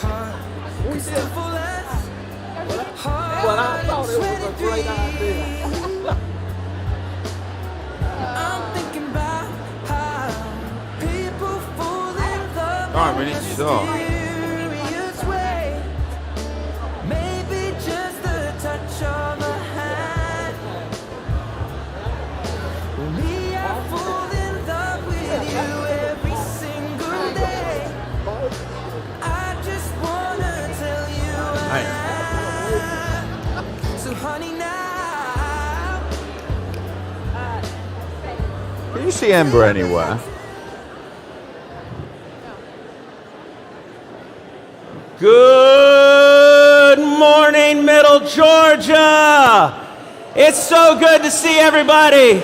But I thought it was a great idea. All right, we need to start. Can you see Ember anywhere? Good morning, Middle Georgia. It's so good to see everybody.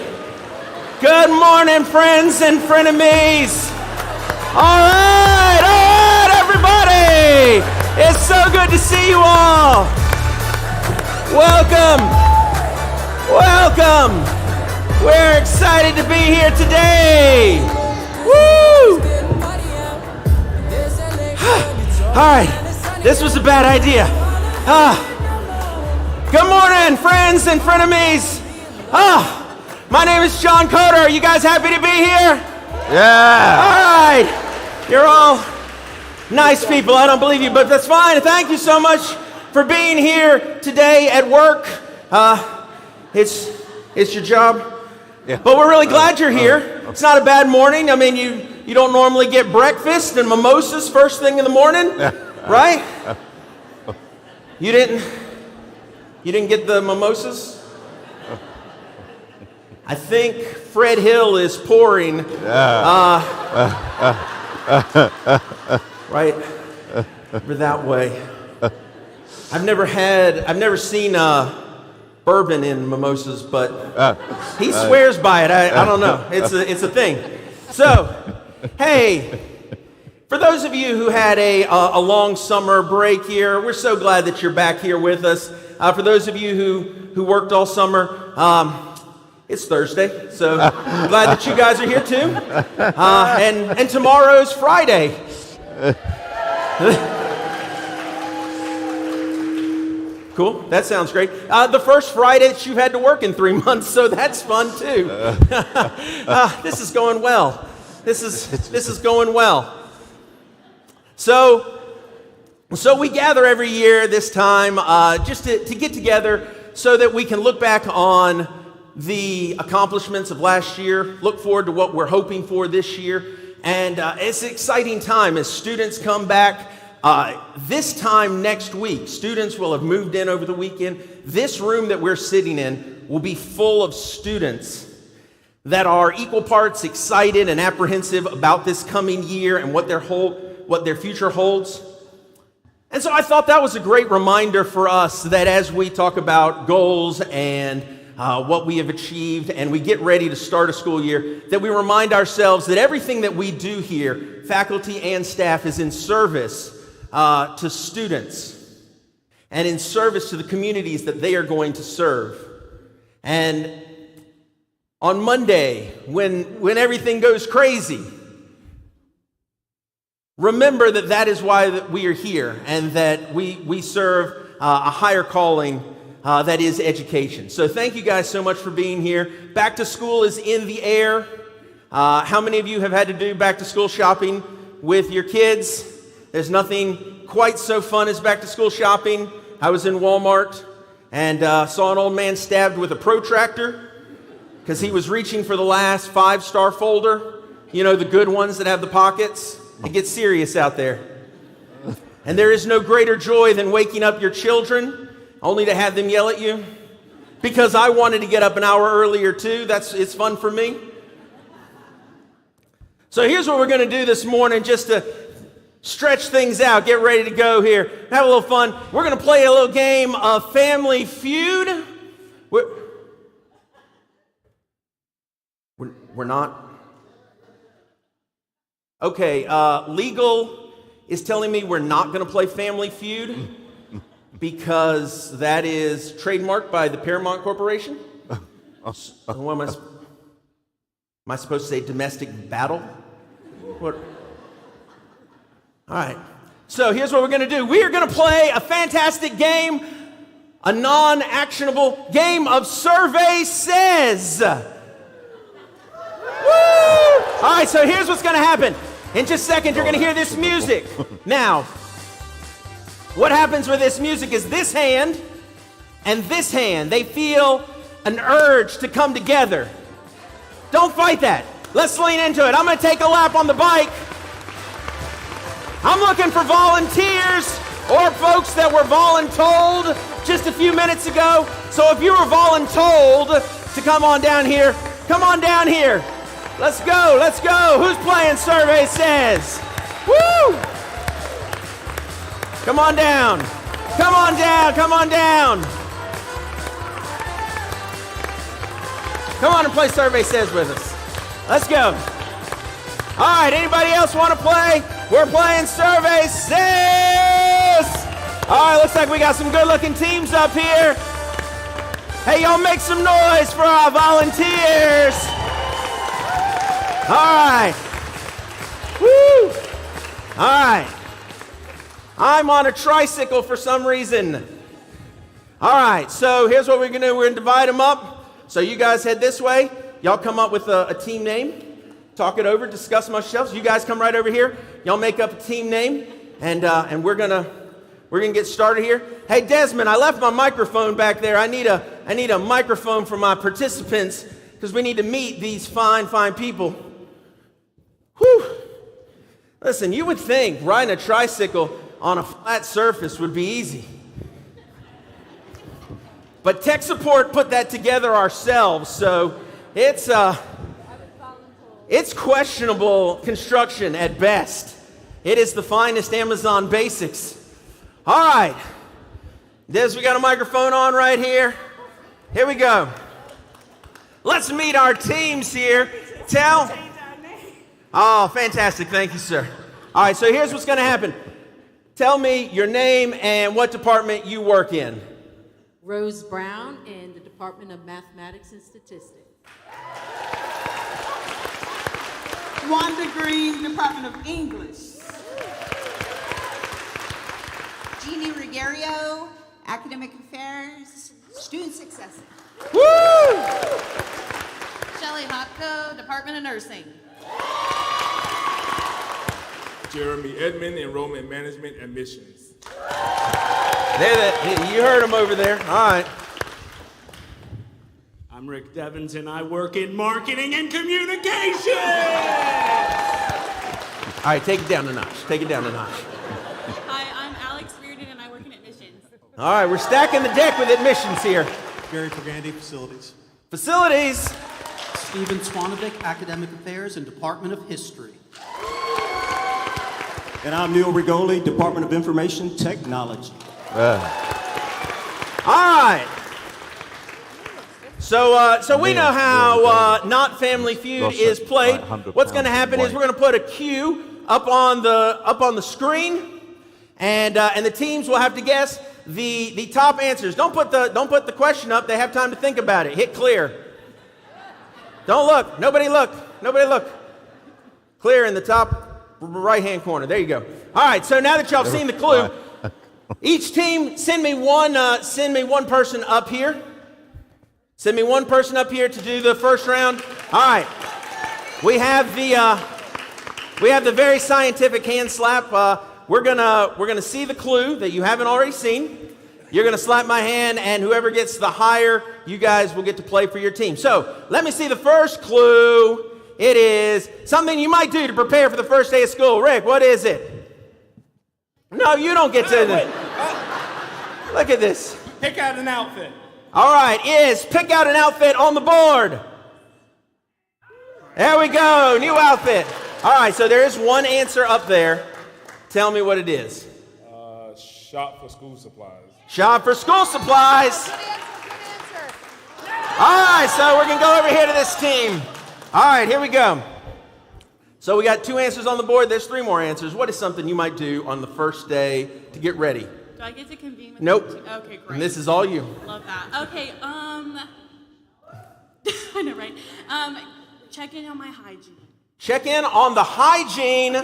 Good morning, friends and frenemies. All right, everybody. It's so good to see you all. Welcome. We're excited to be here today. Woo! All right, this was a bad idea. Good morning, friends and frenemies. My name is John Coder. Are you guys happy to be here? Yeah. All right. You're all nice people. I don't believe you, but that's fine. Thank you so much for being here today at work. It's your job. Yeah. But we're really glad you're here. It's not a bad morning. I mean, you don't normally get breakfast and mimosas first thing in the morning, right? You didn't get the mimosas? I think Fred Hill is pouring. Right over that way. I've never seen bourbon in mimosas, but he swears by it. I don't know. It's a thing. So, hey, for those of you who had a long summer break here, we're so glad that you're back here with us. For those of you who worked all summer, it's Thursday, so I'm glad that you guys are here too. And tomorrow's Friday. Cool, that sounds great. The first Friday that you've had to work in 3 months, so that's fun too. This is going well. This is going well. So we gather every year this time just to get together so that we can look back on the accomplishments of last year, look forward to what we're hoping for this year. And it's an exciting time as students come back. This time next week, students will have moved in over the weekend. This room that we're sitting in will be full of students that are equal parts excited and apprehensive about this coming year and what their future holds. And so I thought that was a great reminder for us that as we talk about goals and what we have achieved and we get ready to start a school year, that we remind ourselves that everything that we do here, faculty and staff, is in service to students and in service to the communities that they are going to serve. And on Monday, when everything goes crazy, remember that is why that we are here and that we serve a higher calling that is education. So thank you guys so much for being here. Back to school is in the air. How many of you have had to do back to school shopping with your kids? There's nothing quite so fun as back to school shopping. I was in Walmart and saw an old man stabbed with a protractor because he was reaching for the last 5-star folder. You know, the good ones that have the pockets. It gets serious out there. And there is no greater joy than waking up your children only to have them yell at you. Because I wanted to get up an hour earlier too. It's fun for me. So here's what we're going to do this morning just to stretch things out, get ready to go here, have a little fun. We're going to play a little game of Family Feud. We're not? Okay, legal is telling me we're not going to play Family Feud because that is trademarked by the Paramount Corporation. What am I supposed to say? Domestic battle? What? All right. So here's what we're going to do. We are going to play a fantastic game, a non-actionable game of Survey Says. Woo! All right, so here's what's going to happen. In just a second, you're going to hear this music. Now, what happens with this music is this hand and this hand, they feel an urge to come together. Don't fight that. Let's lean into it. I'm going to take a lap on the bike. I'm looking for volunteers or folks that were voluntold just a few minutes ago. So if you were voluntold to come on down here, come on down here. Let's go, let's go. Who's playing Survey Says? Woo! Come on down. Come on down, come on down. Come on and play Survey Says with us. Let's go. All right, anybody else want to play? We're playing Survey Says. All right, looks like we got some good-looking teams up here. Hey, y'all make some noise for our volunteers. All right. Woo. All right. I'm on a tricycle for some reason. All right, so here's what we're going to do. We're going to divide them up. So you guys head this way. Y'all come up with a team name. Talk it over, discuss amongst yourselves. You guys come right over here. Y'all make up a team name, and we're gonna get started here. Hey Desmond, I left my microphone back there. I need a microphone for my participants because we need to meet these fine people. Whew. Listen, you would think riding a tricycle on a flat surface would be easy, but tech support put that together ourselves, so it's questionable construction at best. It is the finest Amazon basics. All right. Des, we got a microphone on right here. Here we go. Let's meet our teams here. Oh, fantastic. Thank you, sir. All right, so here's what's going to happen. Tell me your name and what department you work in. Rose Brown in the Department of Mathematics and Statistics. Wanda Green, Department of English. Jeannie Ruggiero, Academic Affairs, Student Success. Woo! Shelley Hopko, Department of Nursing. Jeremy Edmond, Enrollment Management Admissions. You heard him over there. All right. I'm Rick Devins, and I work in marketing and communication. All right, take it down a notch. Take it down a notch. Hi, I'm Alex Reardon, and I work in admissions. All right, we're stacking the deck with admissions here. Gary Fergandy, Facilities. Facilities. Stephen Swanovic, Academic Affairs and Department of History. And I'm Neil Rigoli, Department of Information Technology. All right. So we know how Not Family Feud is played. What's going to happen is we're going to put a cue up on the screen, and the teams will have to guess the top answers. Don't put the question up. They have time to think about it. Hit clear. Don't look. Nobody look. Nobody look. Clear in the top right-hand corner. There you go. All right. So now that y'all have seen the clue, each team send me one person up here. Send me one person up here to do the first round. All right. We have the very scientific hand slap. We're gonna see the clue that you haven't already seen. You're gonna slap my hand, and whoever gets the higher, you guys will get to play for your team. So let me see the first clue. It is something you might do to prepare for the first day of school. Rick, what is it? No, you don't get to it. Look at this. Pick out an outfit. All right, pick out an outfit on the board. There we go, new outfit. All right, so there is one answer up there. Tell me what it is. Shop for school supplies. Shop for school supplies. All right, so we're going to go over here to this team. All right, here we go. So we got 2 answers on the board. There's 3 more answers. What is something you might do on the first day to get ready? Do I get to convene with Nope. you? Okay, great. And this is all you. Love that. Okay, I know, right? Check in on my hygiene. Check in on the hygiene.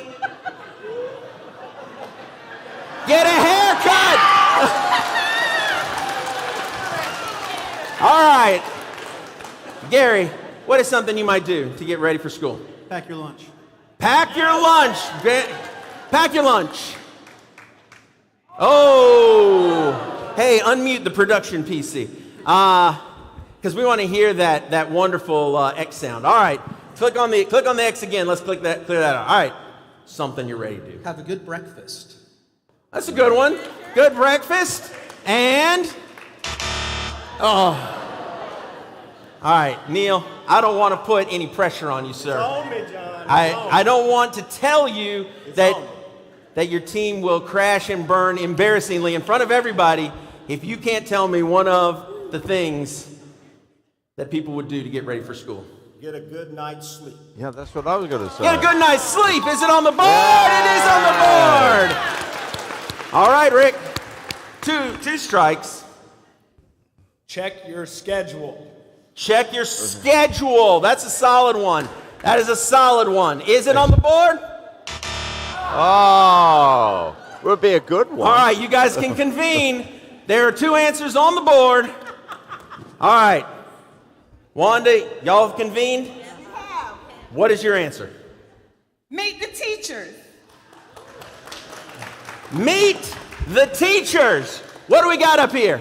Get a haircut! All right. Gary, what is something you might do to get ready for school? Pack your lunch. Pack your lunch. Pack your lunch. Oh. Hey, unmute the production PC. Because we want to hear that wonderful X sound. All right. Click on the X again. Let's clear that out. All right. Something you're ready to do. Have a good breakfast. That's a good one. Good breakfast. And oh. All right, Neil, I don't want to put any pressure on you, sir. It's on me, John. I don't want to tell you that your team will crash and burn embarrassingly in front of everybody if you can't tell me one of the things that people would do to get ready for school. Get a good night's sleep. Yeah, that's what I was going to say. Get a good night's sleep. Is it on the board? Yeah. It is on the board. All right, Rick. Two strikes. Check your schedule. Check your schedule. That's a solid one. That is a solid one. Is it on the board? Oh, would be a good one. All right, you guys can convene. There are 2 answers on the board. All right. Wanda, y'all have convened? We have. What is your answer? Meet the teachers. Meet the teachers. What do we got up here?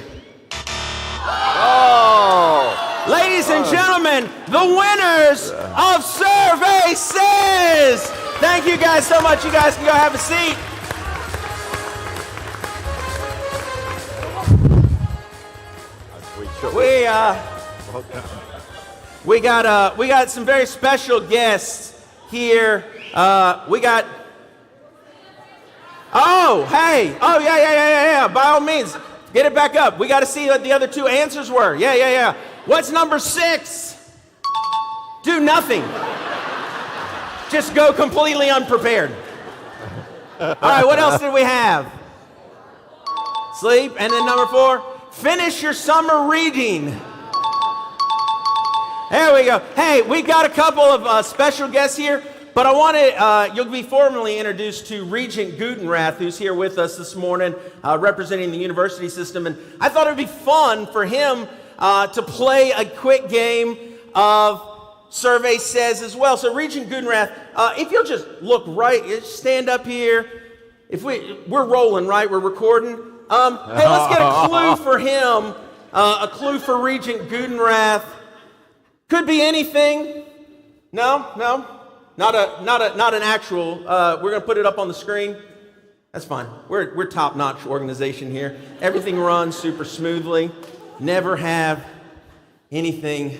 Oh. Ladies and gentlemen, the winners of Survey Says. Thank you guys so much. You guys can go have a seat. We got some very special guests here. Yeah. By all means, get it back up. We got to see what the other 2 answers were. Yeah. What's number 6? Do nothing. Just go completely unprepared. All right, what else did we have? Sleep. And then number 4, finish your summer reading. There we go. Hey, we've got a couple of special guests here, but I want to, you'll be formally introduced to Regent Gutenrath, who's here with us this morning, representing the university system. And I thought it would be fun for him to play a quick game of Survey Says as well. So Regent Gutenrath, if you'll just look right, just stand up here. If we're rolling, right? We're recording. Hey, let's get a clue for him. A clue for Regent Gutenrath. Could be anything. No, not an actual. We're gonna put it up on the screen. That's fine. We're top-notch organization here. Everything runs super smoothly. Never have anything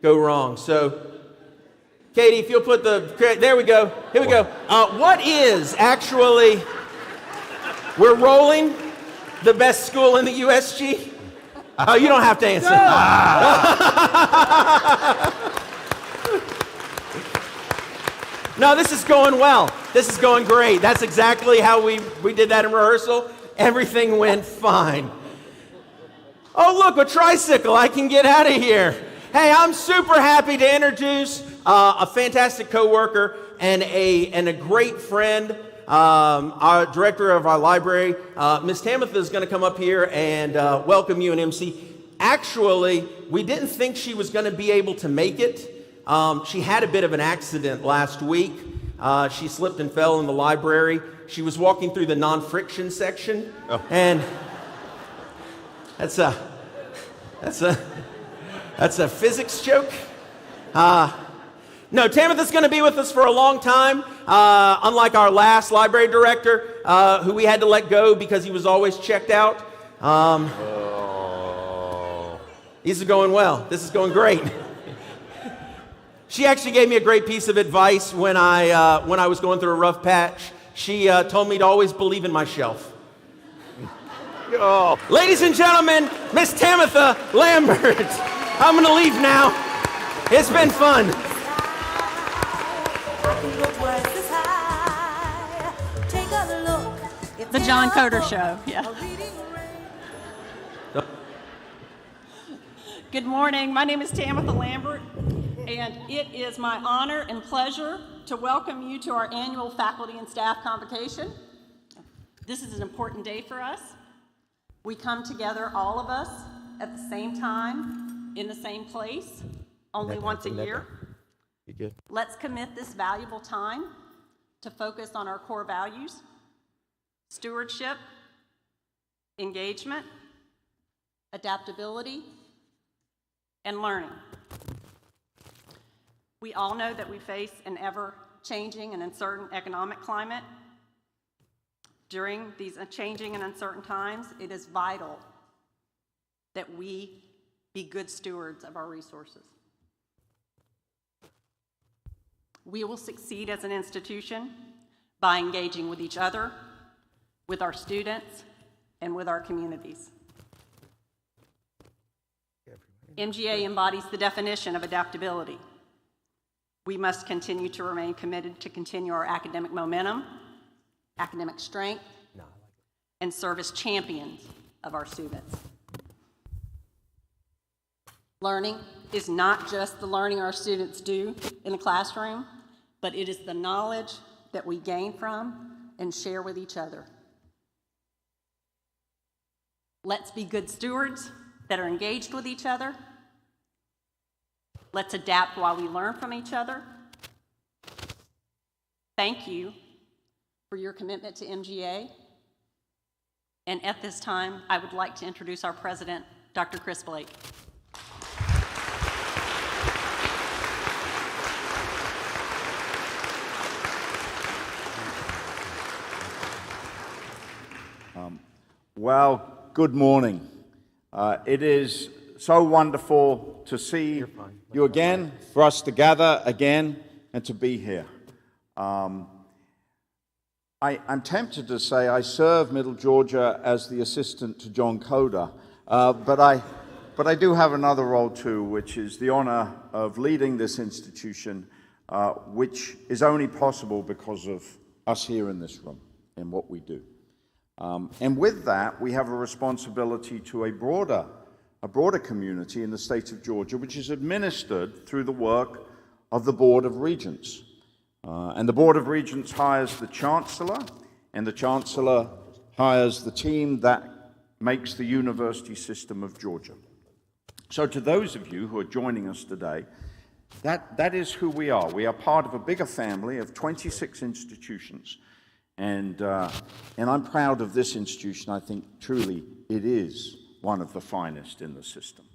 go wrong. So, Katie, if you'll put there we go. Here we go. What is actually, we're rolling, the best school in the USG? Oh, you don't have to answer. No, this is going well. This is going great. That's exactly how we did that in rehearsal. Everything went fine. Oh, look, a tricycle. I can get out of here. Hey, I'm super happy to introduce a fantastic coworker and a great friend. Our director of our library, Miss Tamitha, is going to come up here and welcome you and MC. Actually, we didn't think she was going to be able to make it. She had a bit of an accident last week. She slipped and fell in the library. She was walking through the non-friction section, and that's a physics joke. No, Tamitha's going to be with us for a long time. Unlike our last library director, who we had to let go because he was always checked out. These are going well. This is going great. She actually gave me a great piece of advice when I was going through a rough patch. She told me to always believe in my shelf. Oh. Ladies and gentlemen, Miss Tamitha Lambert. I'm going to leave now. It's been fun. The John Coder Show, yeah. Good morning. My name is Tamitha Lambert, and it is my honor and pleasure to welcome you to our annual faculty and staff convocation. This is an important day for us. We come together, all of us, at the same time, in the same place, only once a year. You good? Let's commit this valuable time to focus on our core values: stewardship, engagement, adaptability, and learning. We all know that we face an ever-changing and uncertain economic climate. During these changing and uncertain times, it is vital that we be good stewards of our resources. We will succeed as an institution by engaging with each other, with our students, and with our communities. MGA embodies the definition of adaptability. We must continue to remain committed to continue our academic momentum, academic strength, and serve as champions of our students. Learning is not just the learning our students do in the classroom, but it is the knowledge that we gain from and share with each other. Let's be good stewards that are engaged with each other. Let's adapt while we learn from each other. Thank you for your commitment to MGA. And at this time, I would like to introduce our president, Dr. Chris Blake. Well, good morning. It is so wonderful to see you again, for us to gather again, and to be here. I'm tempted to say I serve Middle Georgia as the assistant to John Coda, but I do have another role too, which is the honor of leading this institution, which is only possible because of us here in this room and what we do. And with that, we have a responsibility to a broader community in the state of Georgia, which is administered through the work of the Board of Regents. And the Board of Regents hires the Chancellor, and the Chancellor hires the team that makes the university system of Georgia. So to those of you who are joining us today, that is who we are. We are part of a bigger family of 26 institutions. And I'm proud of this institution. I think truly it is one of the finest in the system.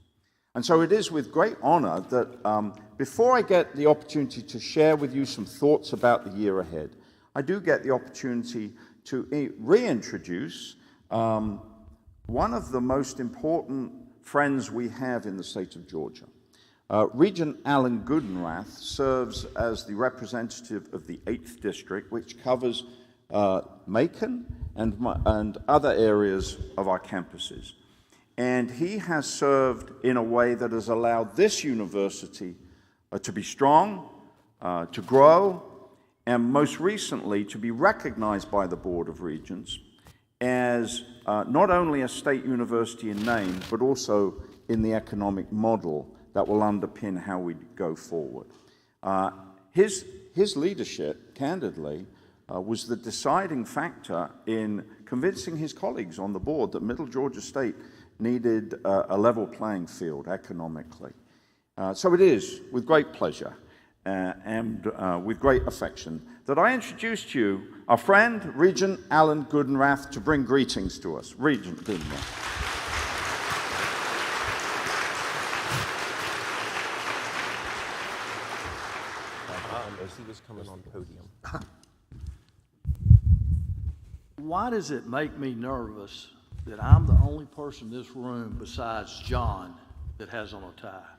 And so it is with great honor that before I get the opportunity to share with you some thoughts about the year ahead, I do get the opportunity to reintroduce one of the most important friends we have in the state of Georgia. Regent Alan Goodenrath serves as the representative of the 8th District, which covers Macon and other areas of our campuses. And he has served in a way that has allowed this university to be strong, to grow, and most recently to be recognized by the Board of Regents as not only a state university in name, but also in the economic model that will underpin how we go forward. His leadership, candidly, was the deciding factor in convincing his colleagues on the board that Middle Georgia State needed a level playing field economically. So it is with great pleasure and with great affection that I introduce to you our friend, Regent Alan Goodenrath, to bring greetings to us. Regent Goodenrath. As he was coming on podium. Why does it make me nervous that I'm the only person in this room besides John that has on a tie?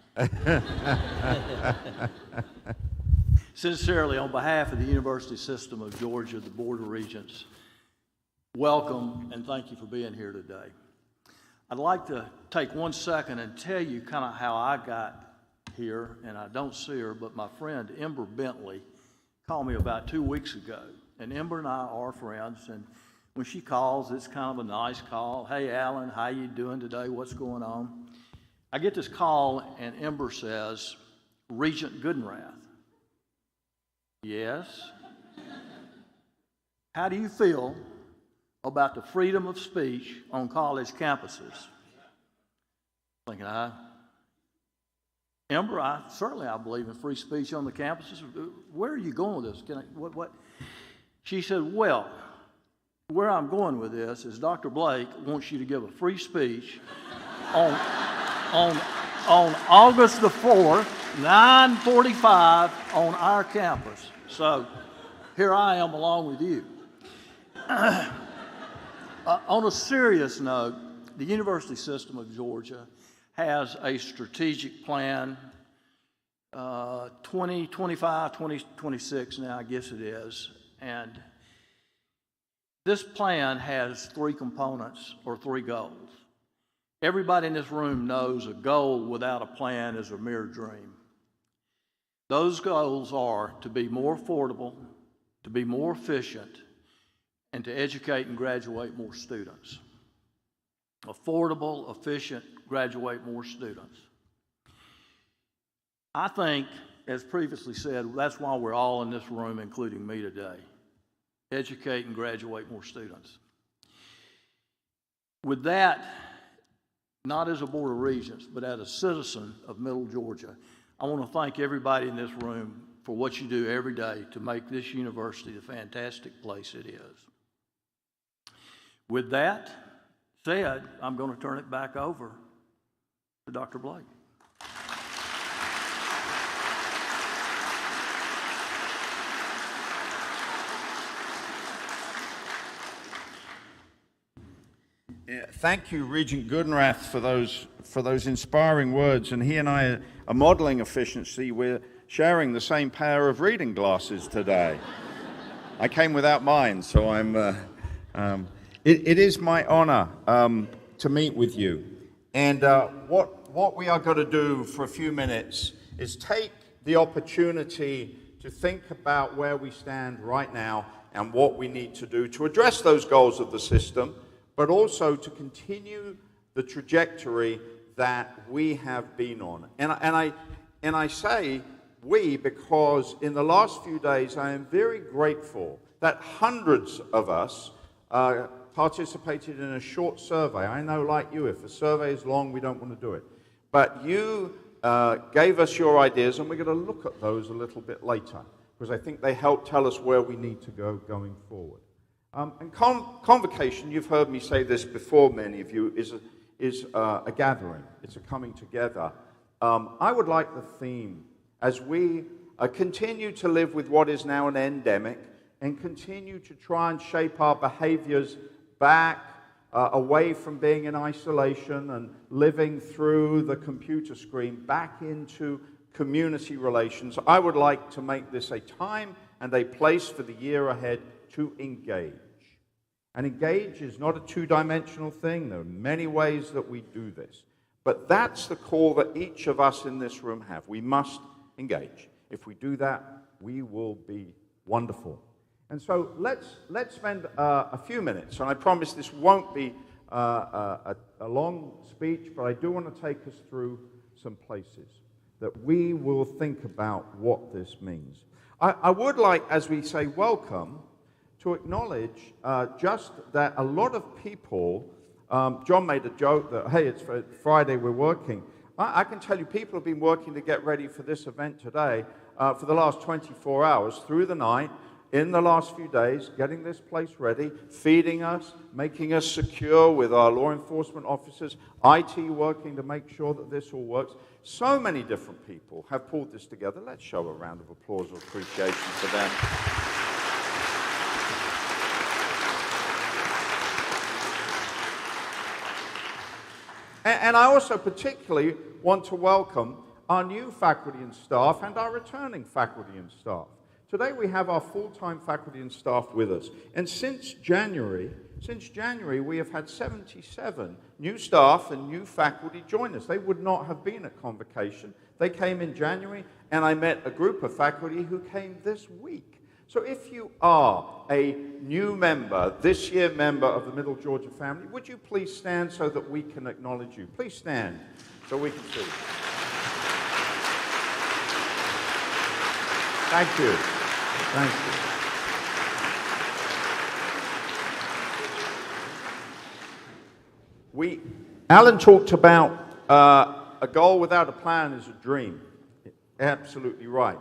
Sincerely, on behalf of the University System of Georgia, the Board of Regents, welcome and thank you for being here today. I'd like to take 1 second and tell you kind of how I got here, and I don't see her, but my friend Ember Bentley called me about 2 weeks ago, and Ember and I are friends, and when she calls, it's kind of a nice call. Hey, Alan, how you doing today? What's going on? I get this call, and Ember says, Regent Goodenrath. Yes? How do you feel about the freedom of speech on college campuses. Thinking, Ember, I believe in free speech on the campuses. Where are you going with this? What? She said, well, where I'm going with this is Dr. Blake wants you to give a free speech on August the 4th, 9:45 on our campus. So here I am along with you. On a serious note, the University System of Georgia has a strategic plan, 2025, 2026 now, I guess it is. And this plan has three components or three goals. Everybody in this room knows a goal without a plan is a mere dream. Those goals are to be more affordable, to be more efficient, and to educate and graduate more students. Affordable, efficient, graduate more students. I think, as previously said, that's why we're all in this room, including me today. Educate and graduate more students. With that, not as a Board of Regents, but as a citizen of Middle Georgia, I want to thank everybody in this room for what you do every day to make this university the fantastic place it is. With that said, I'm going to turn it back over to Dr. Blake. Thank you, Regent Goodenrath, for those inspiring words. And he and I are modeling efficiency. We're sharing the same pair of reading glasses today. I came without mine, so it is my honor to meet with you. And what we are going to do for a few minutes is take the opportunity to think about where we stand right now and what we need to do to address those goals of the system, but also to continue the trajectory that we have been on. And I say we because in the last few days I am very grateful that hundreds of us participated in a short survey. I know, like you, if a survey is long, we don't want to do it. But you gave us your ideas, and we're going to look at those a little bit later, because I think they help tell us where we need to go going forward. And Convocation, you've heard me say this before, many of you, is a gathering. It's a coming together. I would like the theme, as we continue to live with what is now an endemic, and continue to try and shape our behaviors back away from being in isolation and living through the computer screen back into community relations. I would like to make this a time and a place for the year ahead to engage. And engage is not a two-dimensional thing. There are many ways that we do this. But that's the call that each of us in this room have. We must engage. If we do that, we will be wonderful. And so let's spend a few minutes, and I promise this won't be a long speech, but I do want to take us through some places that we will think about what this means. I would like, as we say welcome, to acknowledge just that a lot of people, John made a joke that, hey, it's Friday, we're working. I can tell you people have been working to get ready for this event today for the last 24 hours, through the night, in the last few days, getting this place ready, feeding us, making us secure with our law enforcement officers, IT working to make sure that this all works. So many different people have pulled this together. Let's show a round of applause or appreciation for them. And I also particularly want to welcome our new faculty and staff and our returning faculty and staff. Today we have our full-time faculty and staff with us. And since January, we have had 77 new staff and new faculty join us. They would not have been at Convocation. They came in January, and I met a group of faculty who came this week. So if you are a new member, this year member of the Middle Georgia family, would you please stand so that we can acknowledge you? Please stand so we can see. Thank you. Thank you. Alan talked about a goal without a plan is a dream. Absolutely right.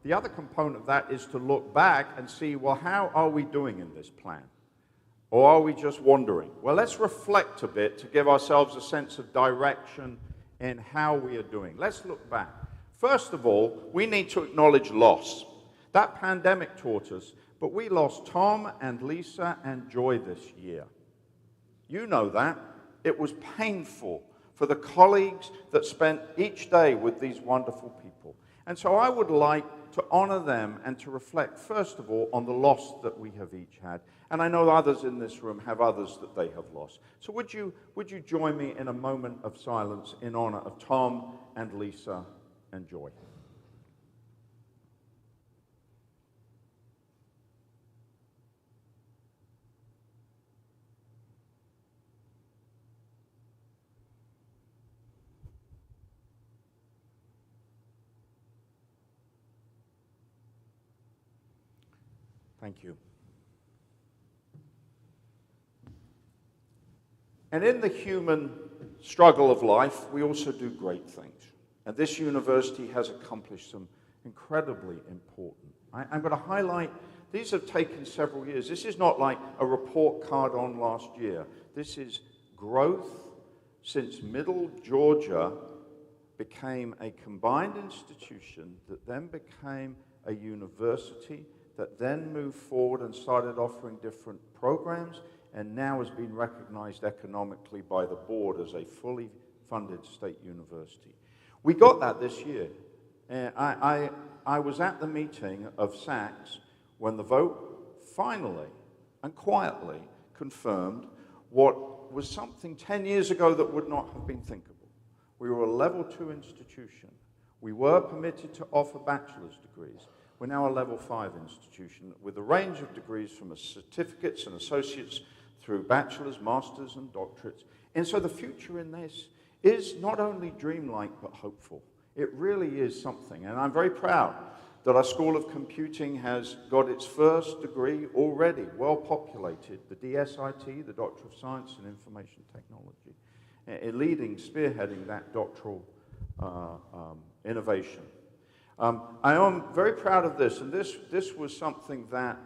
The other component of that is to look back and see, well, how are we doing in this plan? Or are we just wandering? Well, let's reflect a bit to give ourselves a sense of direction in how we are doing. Let's look back. First of all, we need to acknowledge loss. That pandemic taught us, but we lost Tom and Lisa and Joy this year. You know that. It was painful for the colleagues that spent each day with these wonderful people. And so I would like to honor them and to reflect, first of all, on the loss that we have each had. And I know others in this room have others that they have lost. So would you join me in a moment of silence in honor of Tom and Lisa and Joy? Thank you. And in the human struggle of life, we also do great things. And this university has accomplished some incredibly important. I'm going to highlight, these have taken several years. This is not like a report card on last year. This is growth since Middle Georgia became a combined institution that then became a university that then moved forward and started offering different programs, and now has been recognized economically by the board as a fully funded state university. We got that this year. I was at the meeting of SACS when the vote finally and quietly confirmed what was something 10 years ago that would not have been thinkable. We were a level 2 institution. We were permitted to offer bachelor's degrees. We're now a level 5 institution with a range of degrees from certificates and associates through bachelor's, master's, and doctorates. And so the future in this is not only dreamlike, but hopeful. It really is something. And I'm very proud that our School of Computing has got its first degree already, well populated, the DSIT, the Doctor of Science in Information Technology, spearheading that doctoral innovation. I am very proud of this, and this was something that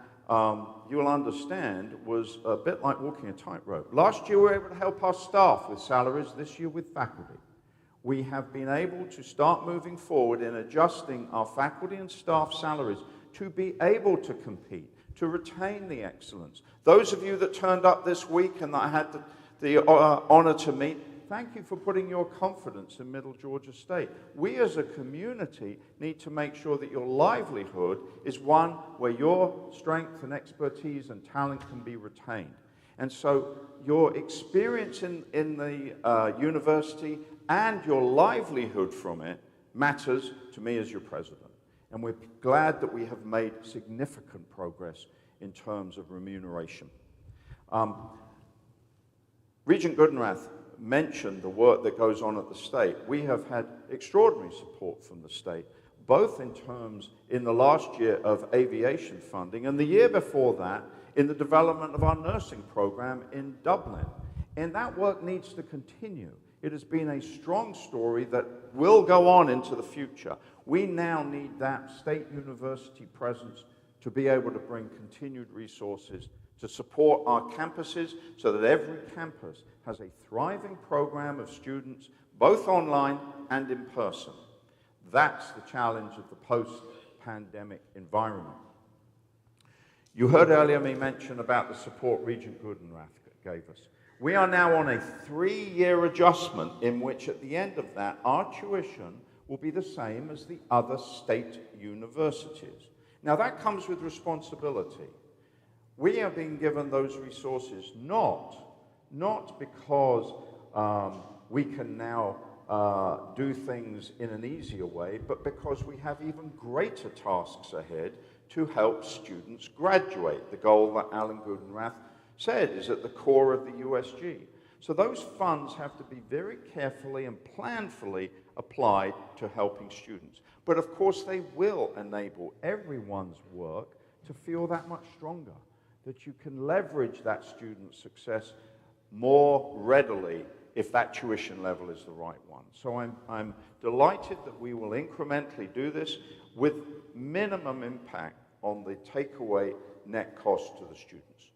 you'll understand was a bit like walking a tightrope. Last year we were able to help our staff with salaries, this year with faculty. We have been able to start moving forward in adjusting our faculty and staff salaries to be able to compete, to retain the excellence. Those of you that turned up this week and that I had the honor to meet, thank you for putting your confidence in Middle Georgia State. We as a community need to make sure that your livelihood is one where your strength and expertise and talent can be retained. And so your experience in the university and your livelihood from it matters to me as your president. And we're glad that we have made significant progress in terms of remuneration. Regent Goodenrath mentioned the work that goes on at the state. We have had extraordinary support from the state, both in terms in the last year of aviation funding and the year before that in the development of our nursing program in Dublin. And that work needs to continue. It has been a strong story that will go on into the future. We now need that state university presence to be able to bring continued resources to support our campuses so that every campus has a thriving program of students, both online and in person. That's the challenge of the post-pandemic environment. You heard earlier me mention about the support Regent Goodenrath gave us. We are now on a 3-year adjustment in which at the end of that, our tuition will be the same as the other state universities. Now that comes with responsibility. We are being given those resources not because we can now do things in an easier way, but because we have even greater tasks ahead to help students graduate, the goal that Alan Goodenrath said is at the core of the USG. So those funds have to be very carefully and planfully applied to helping students. But of course they will enable everyone's work to feel that much stronger, that you can leverage that student success more readily if that tuition level is the right one. So I'm delighted that we will incrementally do this with minimum impact on the takeaway net cost to the students.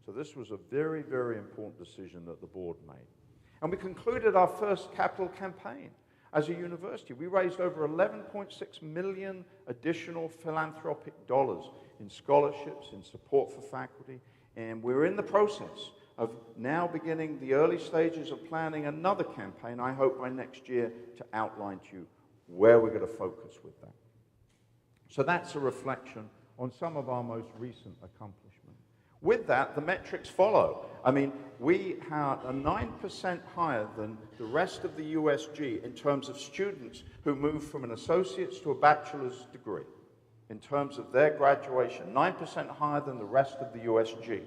So this was a very, very important decision that the board made. And we concluded our first capital campaign. As a university, we raised over 11.6 million additional philanthropic dollars in scholarships, in support for faculty, and we're in the process of now beginning the early stages of planning another campaign, I hope by next year, to outline to you where we're going to focus with that. So that's a reflection on some of our most recent accomplishments. With that, the metrics follow. I mean, we are 9% higher than the rest of the USG in terms of students who move from an associate's to a bachelor's degree, in terms of their graduation, 9% higher than the rest of the USG.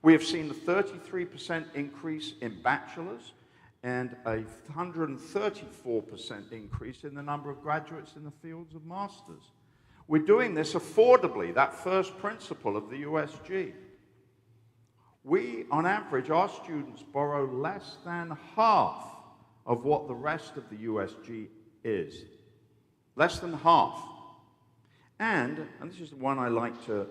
We have seen a 33% increase in bachelors and a 134% increase in the number of graduates in the fields of masters. We're doing this affordably, that first principle of the USG. We, on average, our students borrow less than half of what the rest of the USG is. Less than half. And this is the one I like to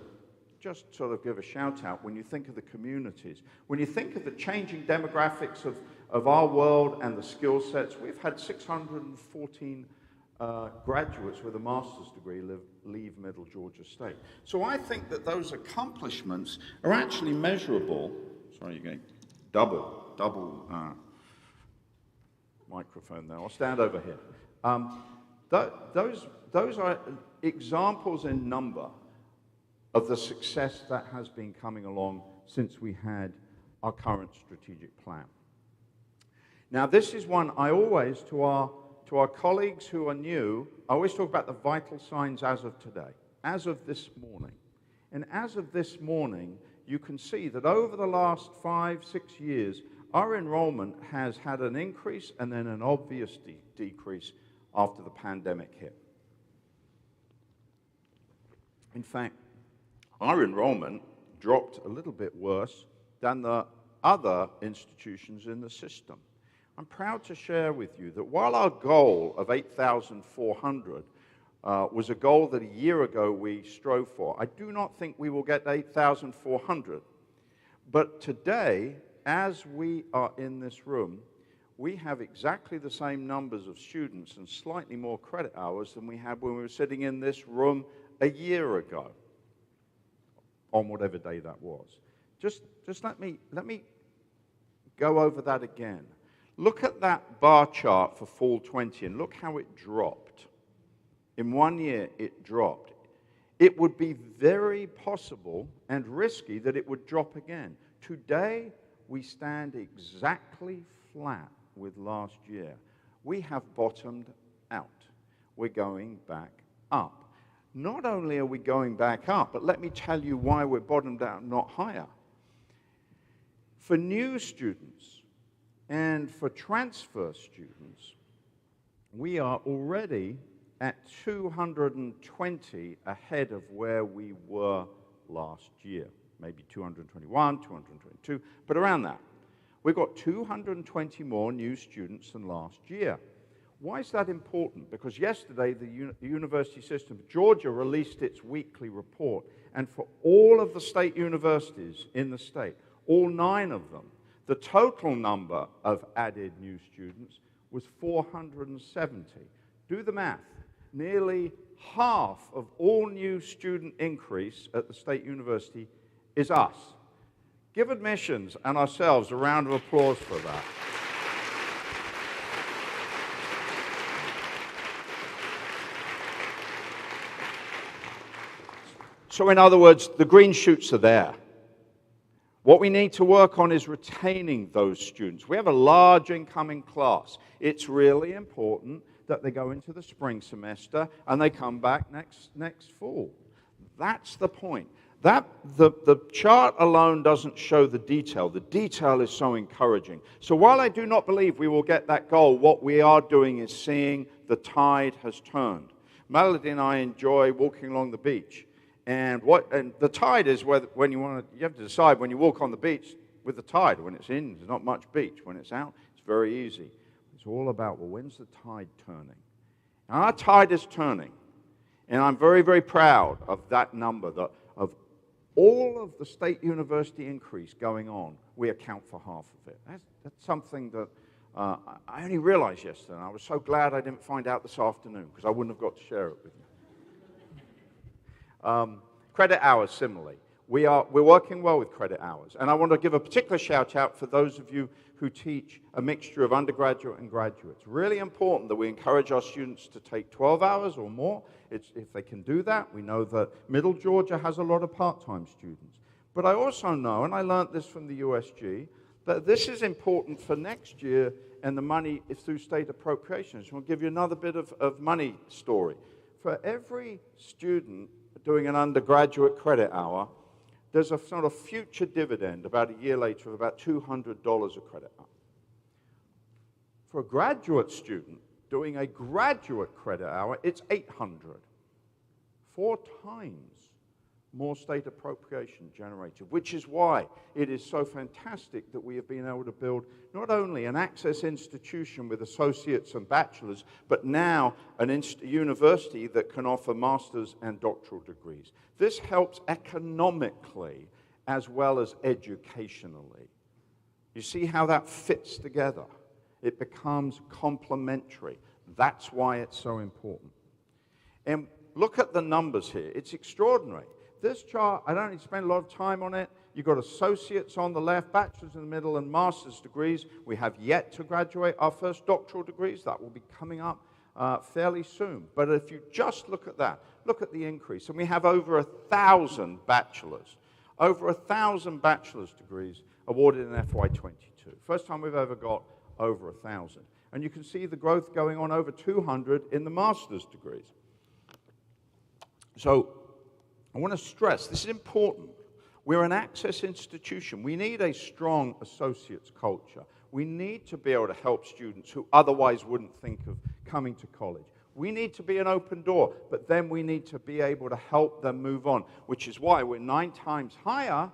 just sort of give a shout out when you think of the communities. When you think of the changing demographics of our world and the skill sets, we've had 614 graduates with a master's degree leave Middle Georgia State. So I think that those accomplishments are actually measurable. Sorry, you're getting double microphone there. I'll stand over here. Those are examples in number of the success that has been coming along since we had our current strategic plan. Now, this is one I always, to our colleagues who are new, I always talk about the vital signs as of today, as of this morning. And as of this morning, you can see that over the last 5-6 years, our enrollment has had an increase and then an obvious decrease after the pandemic hit. In fact, our enrollment dropped a little bit worse than the other institutions in the system. I'm proud to share with you that while our goal of 8,400 was a goal that a year ago we strove for, I do not think we will get 8,400. But today, as we are in this room, we have exactly the same numbers of students and slightly more credit hours than we had when we were sitting in this room a year ago, on whatever day that was. Just let me go over that again. Look at that bar chart for fall 20 and look how it dropped. In 1 year, it dropped. It would be very possible and risky that it would drop again. Today, we stand exactly flat with last year. We have bottomed out. We're going back up. Not only are we going back up, but let me tell you why we're bottomed out, not higher. For new students and for transfer students, we are already at 220 ahead of where we were last year. Maybe 221, 222, but around that. We've got 220 more new students than last year. Why is that important? Because yesterday the University System of Georgia released its weekly report, and for all of the state universities in the state, all 9 of them, the total number of added new students was 470. Do the math. Nearly half of all new student increase at the state university is us. Give admissions and ourselves a round of applause for that. So in other words, the green shoots are there. What we need to work on is retaining those students. We have a large incoming class. It's really important that they go into the spring semester and they come back next fall. That's the point. The chart alone doesn't show the detail. The detail is so encouraging. So while I do not believe we will get that goal, what we are doing is seeing the tide has turned. Melody and I enjoy walking along the beach. And the tide is when you have to decide when you walk on the beach, with the tide. When it's in, there's not much beach. When it's out, it's very easy. It's all about, well, when's the tide turning? And our tide is turning. And I'm very, very proud of that number, that of all of the state university increase going on, we account for half of it. That's something that I only realized yesterday, and I was so glad I didn't find out this afternoon, because I wouldn't have got to share it with you. Credit hours, similarly. We're working well with credit hours. And I want to give a particular shout out for those of you who teach a mixture of undergraduate and graduates. Really important that we encourage our students to take 12 hours or more. If they can do that, we know that Middle Georgia has a lot of part-time students. But I also know, and I learned this from the USG, that this is important for next year, and the money is through state appropriations. I'll give you another bit of money story. For every student doing an undergraduate credit hour, there's a sort of future dividend about a year later of about $200 a credit hour. For a graduate student doing a graduate credit hour, it's $800. 4 times more state appropriation generated, which is why it is so fantastic that we have been able to build not only an access institution with associates and bachelors, but now an university that can offer master's and doctoral degrees. This helps economically as well as educationally. You see how that fits together? It becomes complementary. That's why it's so important. And look at the numbers here. It's extraordinary. This chart, I don't need to spend a lot of time on it. You've got associates on the left, bachelor's in the middle, and master's degrees. We have yet to graduate our first doctoral degrees. That will be coming up fairly soon. But if you just look at that, look at the increase. And we have over 1,000 bachelors, over 1,000 bachelor's degrees awarded in FY22. First time we've ever got over 1,000. And you can see the growth going on over 200 in the master's degrees. So I want to stress, this is important. We're an access institution. We need a strong associates culture. We need to be able to help students who otherwise wouldn't think of coming to college. We need to be an open door, but then we need to be able to help them move on, which is why we're 9 times higher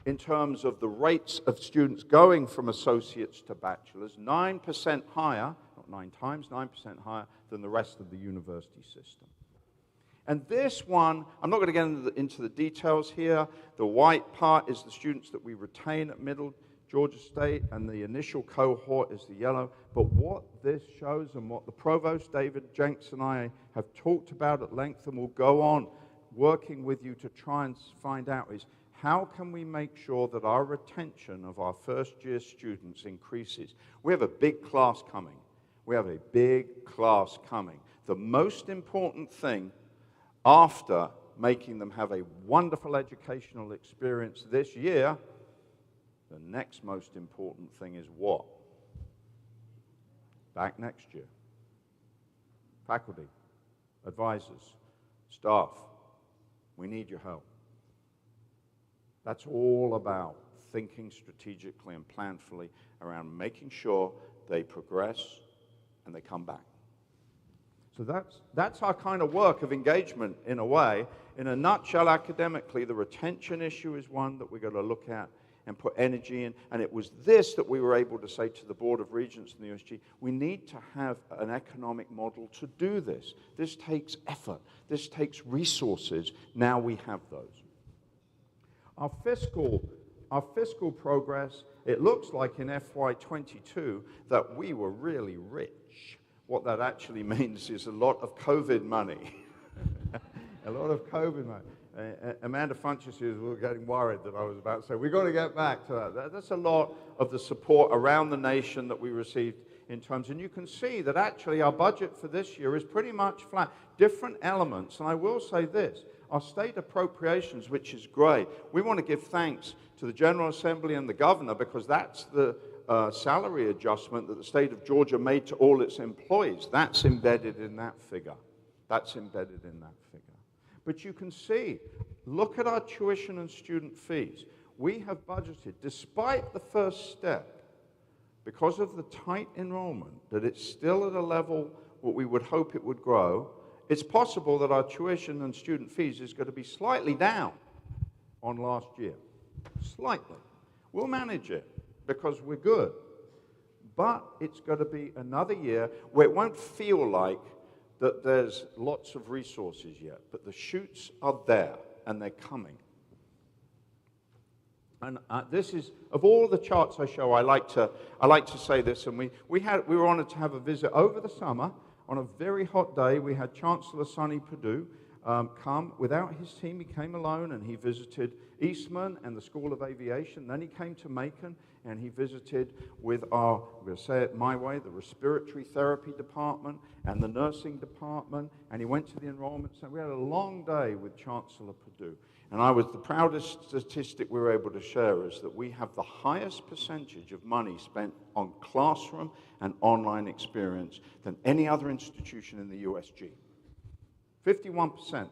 in terms of the rates of students going from associates to bachelors, 9% higher, not 9 times, 9% higher than the rest of the university system. And this one, I'm not going to get into the details here. The white part is the students that we retain at Middle Georgia State, and the initial cohort is the yellow. But what this shows, and what the provost, David Jenks, and I have talked about at length, and will go on working with you to try and find out, is how can we make sure that our retention of our first-year students increases? We have a big class coming. We have a big class coming. The most important thing after making them have a wonderful educational experience this year, the next most important thing is what? Back next year. Faculty, advisors, staff, we need your help. That's all about thinking strategically and planfully around making sure they progress and they come back. So that's our kind of work of engagement in a way. In a nutshell, academically, the retention issue is one that we've got to look at and put energy in. And it was this that we were able to say to the Board of Regents and the USG, we need to have an economic model to do this. This takes effort. This takes resources. Now we have those. Our fiscal progress, it looks like in FY22 that we were really rich. What that actually means is a lot of COVID money. A lot of COVID money. Amanda Funches is getting worried that I was about to say, we've got to get back to that. That's a lot of the support around the nation that we received in terms. And you can see that actually our budget for this year is pretty much flat. Different elements. And I will say this. Our state appropriations, which is great, we want to give thanks to the General Assembly and the Governor, because that's the salary adjustment that the state of Georgia made to all its employees. That's embedded in that figure. That's embedded in that figure. But you can see, look at our tuition and student fees. We have budgeted, despite the first step, because of the tight enrollment, that it's still at a level what we would hope it would grow. It's possible that our tuition and student fees is going to be slightly down on last year. Slightly. We'll manage it because we're good. But it's going to be another year where it won't feel like that there's lots of resources yet, but the shoots are there and they're coming. And this is, of all the charts I show, I like to say this, and we were honored to have a visit over the summer. On a very hot day, we had Chancellor Sonny Perdue come. Without his team, he came alone, and he visited Eastman and the School of Aviation. Then he came to Macon, and he visited with our, I'm going to say it my way, the respiratory therapy department and the nursing department, and he went to the enrollment center. We had a long day with Chancellor Perdue. And the proudest statistic we were able to share is that we have the highest percentage of money spent on classroom and online experience than any other institution in the USG. 51%.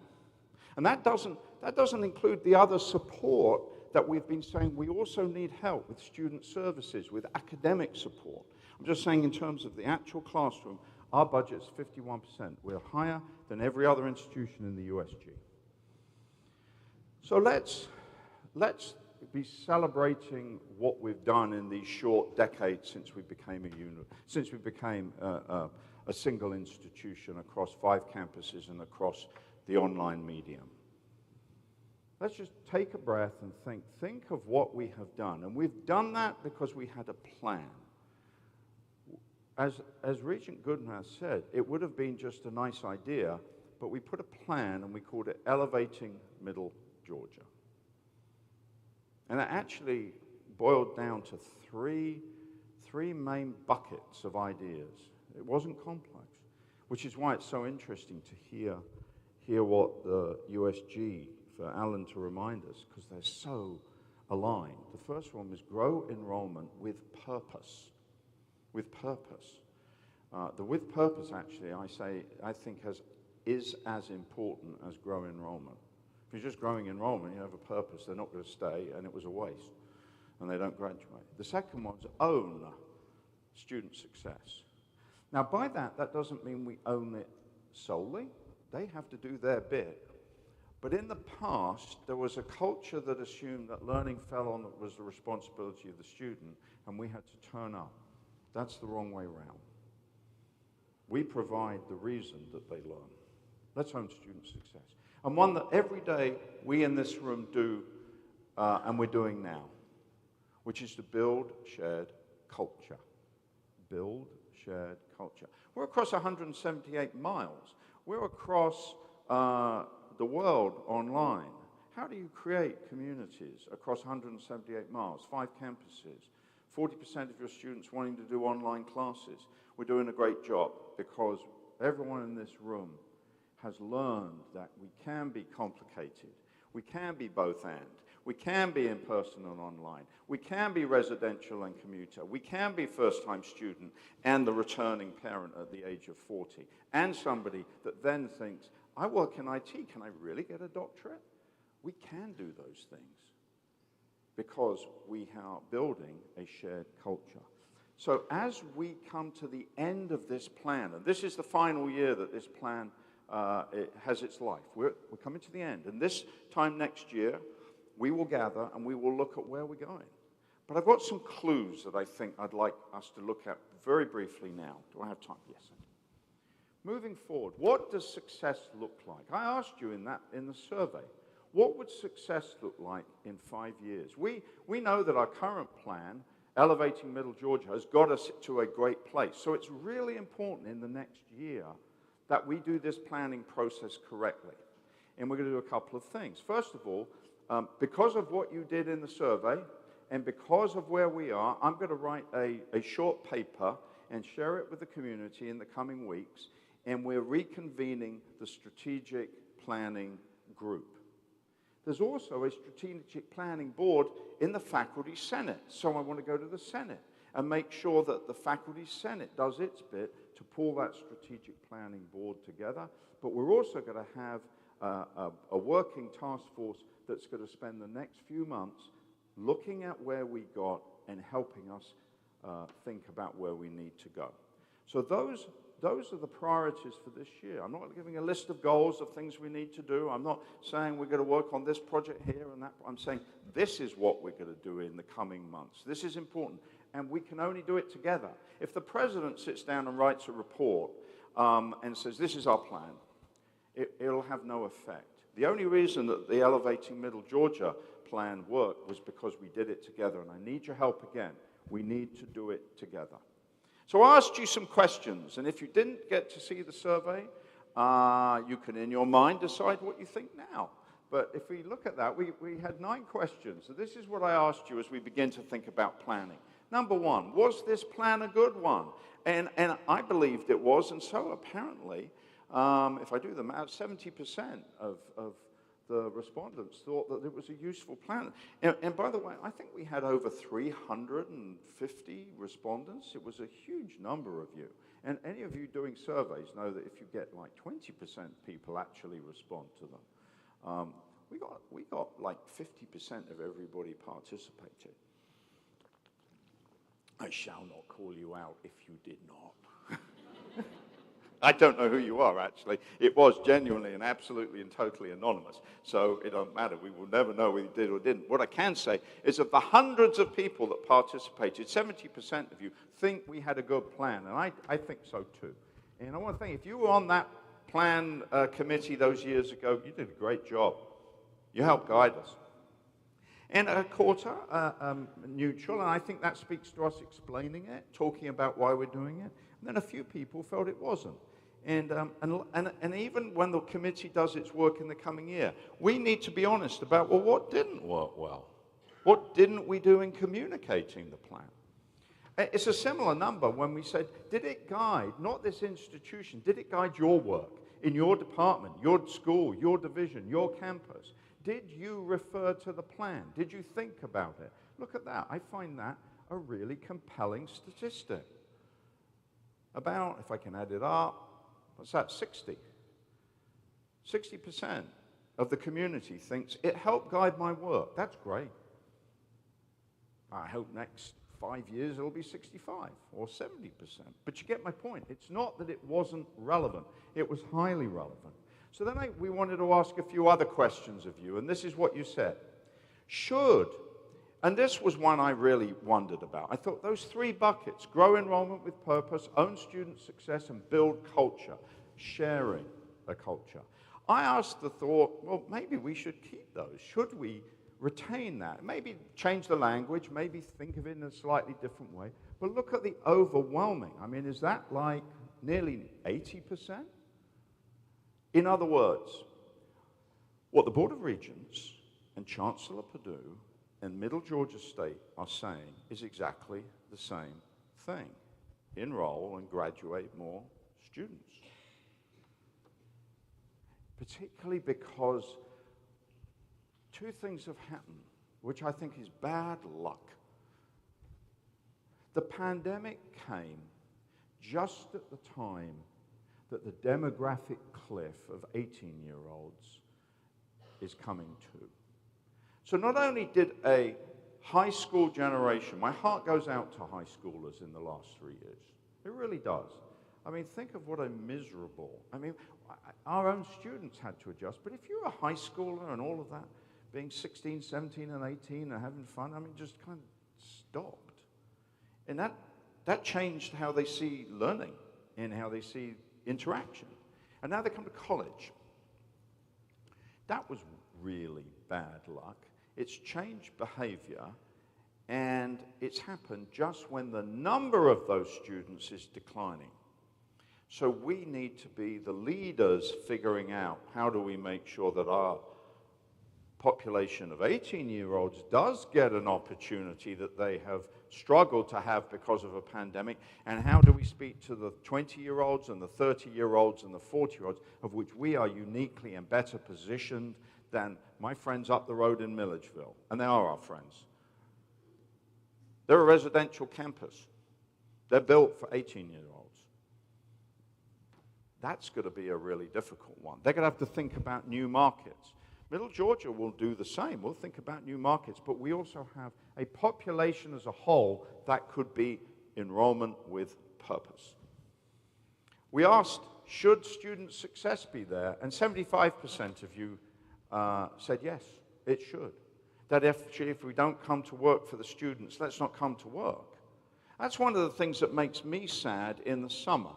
And that doesn't include the other support that we've been saying. We also need help with student services, with academic support. I'm just saying in terms of the actual classroom, our budget's 51%. We're higher than every other institution in the USG. So let's be celebrating what we've done in these short decades since we became a single institution across 5 campuses and across the online medium. Let's just take a breath and think of what we have done. And we've done that because we had a plan. As Regent Goodman said, it would have been just a nice idea, but we put a plan and we called it Elevating Middle Georgia. And it actually boiled down to three main buckets of ideas. It wasn't complex, which is why it's so interesting to hear what the USG, for Alan to remind us, because they're so aligned. The first one was grow enrollment with purpose. With purpose. The with purpose, actually, I think is as important as grow enrollment. If you're just growing enrollment, you have a purpose, they're not going to stay, and it was a waste, and they don't graduate. The second one is own student success. Now, by that doesn't mean we own it solely. They have to do their bit. But in the past, there was a culture that assumed that learning was the responsibility of the student, and we had to turn up. That's the wrong way around. We provide the reason that they learn. Let's own student success. And one that every day we in this room do, and we're doing now, which is to build shared culture. Build shared culture. We're across 178 miles. We're across the world online. How do you create communities across 178 miles, 5 campuses, 40% of your students wanting to do online classes? We're doing a great job because everyone in this room has learned that we can be complicated. We can be both and. We can be in person and online. We can be residential and commuter. We can be first-time student and the returning parent at the age of 40. And somebody that then thinks, I work in IT, can I really get a doctorate? We can do those things because we are building a shared culture. So as we come to the end of this plan, and this is the final year that this plan it has its life. We're coming to the end. And this time next year, we will gather and we will look at where we're going. But I've got some clues that I think I'd like us to look at very briefly now. Do I have time? Yes. Moving forward, what does success look like? I asked you in the survey, what would success look like in 5 years? We know that our current plan, Elevating Middle Georgia, has got us to a great place. So it's really important in the next year that we do this planning process correctly. And we're going to do a couple of things. First of all, because of what you did in the survey, and because of where we are, I'm going to write a short paper and share it with the community in the coming weeks, and we're reconvening the strategic planning group. There's also a strategic planning board in the faculty senate, so I want to go to the senate and make sure that the faculty senate does its bit to pull that strategic planning board together. But we're also going to have a working task force that's going to spend the next few months looking at where we got and helping us think about where we need to go. So those those are the priorities for this year. I'm not giving a list of goals of things we need to do. I'm not saying we're going to work on this project here and that. I'm saying this is what we're going to do in the coming months. This is important, and we can only do it together. If the president sits down and writes a report and says, this is our plan, it'll have no effect. The only reason that the Elevating Middle Georgia plan worked was because we did it together, and I need your help again. We need to do it together. So I asked you some questions, and if you didn't get to see the survey, you can, in your mind, decide what you think now. But if we look at that, we had 9 questions. So this is what I asked you as we begin to think about planning. Number 1, was this plan a good one? And I believed it was, and so apparently, if I do the math, 70% of the respondents thought that it was a useful plan. And by the way, I think we had over 350 respondents. It was a huge number of you. And any of you doing surveys know that if you get like 20% people actually respond to them, we got like 50% of everybody participated. I shall not call you out if you did not. I don't know who you are, actually. It was genuinely and absolutely and totally anonymous, so it don't matter. We will never know whether you did or didn't. What I can say is of the hundreds of people that participated, 70% of you think we had a good plan, and I think so too. And I want to think, if you were on that plan committee those years ago, you did a great job. You helped guide us. And a quarter neutral, and I think that speaks to us explaining it, talking about why we're doing it. And then a few people felt it wasn't. And even when the committee does its work in the coming year, we need to be honest about, well, what didn't work well? What didn't we do in communicating the plan? It's a similar number when we said, did it guide, not this institution, did it guide your work in your department, your school, your division, your campus? Did you refer to the plan? Did you think about it? Look at that. I find that a really compelling statistic. About, if I can add it up, what's that, 60? 60% of the community thinks it helped guide my work. That's great. I hope next 5 years it'll be 65 or 70%. But you get my point. It's not that it wasn't relevant. It was highly relevant. So then we wanted to ask a few other questions of you, and this is what you said. Should, and this was one I really wondered about. I thought those 3 buckets, grow enrollment with purpose, own student success, and build culture, sharing a culture. I asked the thought, well, maybe we should keep those. Should we retain that? Maybe change the language, maybe think of it in a slightly different way. But look at the overwhelming. I mean, is that like nearly 80%? In other words, what the Board of Regents and Chancellor Perdue and Middle Georgia State are saying is exactly the same thing. Enroll and graduate more students. Particularly because 2 things have happened, which I think is bad luck. The pandemic came just at the time that the demographic cliff of 18-year-olds is coming to. So not only did a high school generation, my heart goes out to high schoolers in the last 3 years. It really does. I mean, think of what a miserable, I mean, our own students had to adjust, but if you're a high schooler and all of that, being 16, 17, and 18 and having fun, I mean, just kind of stopped. And that changed how they see learning and how they see interaction. And now they come to college. That was really bad luck. It's changed behavior, and it's happened just when the number of those students is declining. So we need to be the leaders figuring out how do we make sure that our population of 18-year-olds does get an opportunity that they have struggled to have because of a pandemic, and how do we speak to the 20-year-olds and the 30-year-olds and the 40-year-olds, of which we are uniquely and better positioned than my friends up the road in Milledgeville, and they are our friends. They're a residential campus. They're built for 18-year-olds. That's going to be a really difficult one. They're going to have to think about new markets. Middle Georgia will do the same. We'll think about new markets, but we also have a population as a whole that could be enrollment with purpose. We asked, should student success be there? And 75% of you said yes, it should. That if we don't come to work for the students, let's not come to work. That's one of the things that makes me sad in the summer.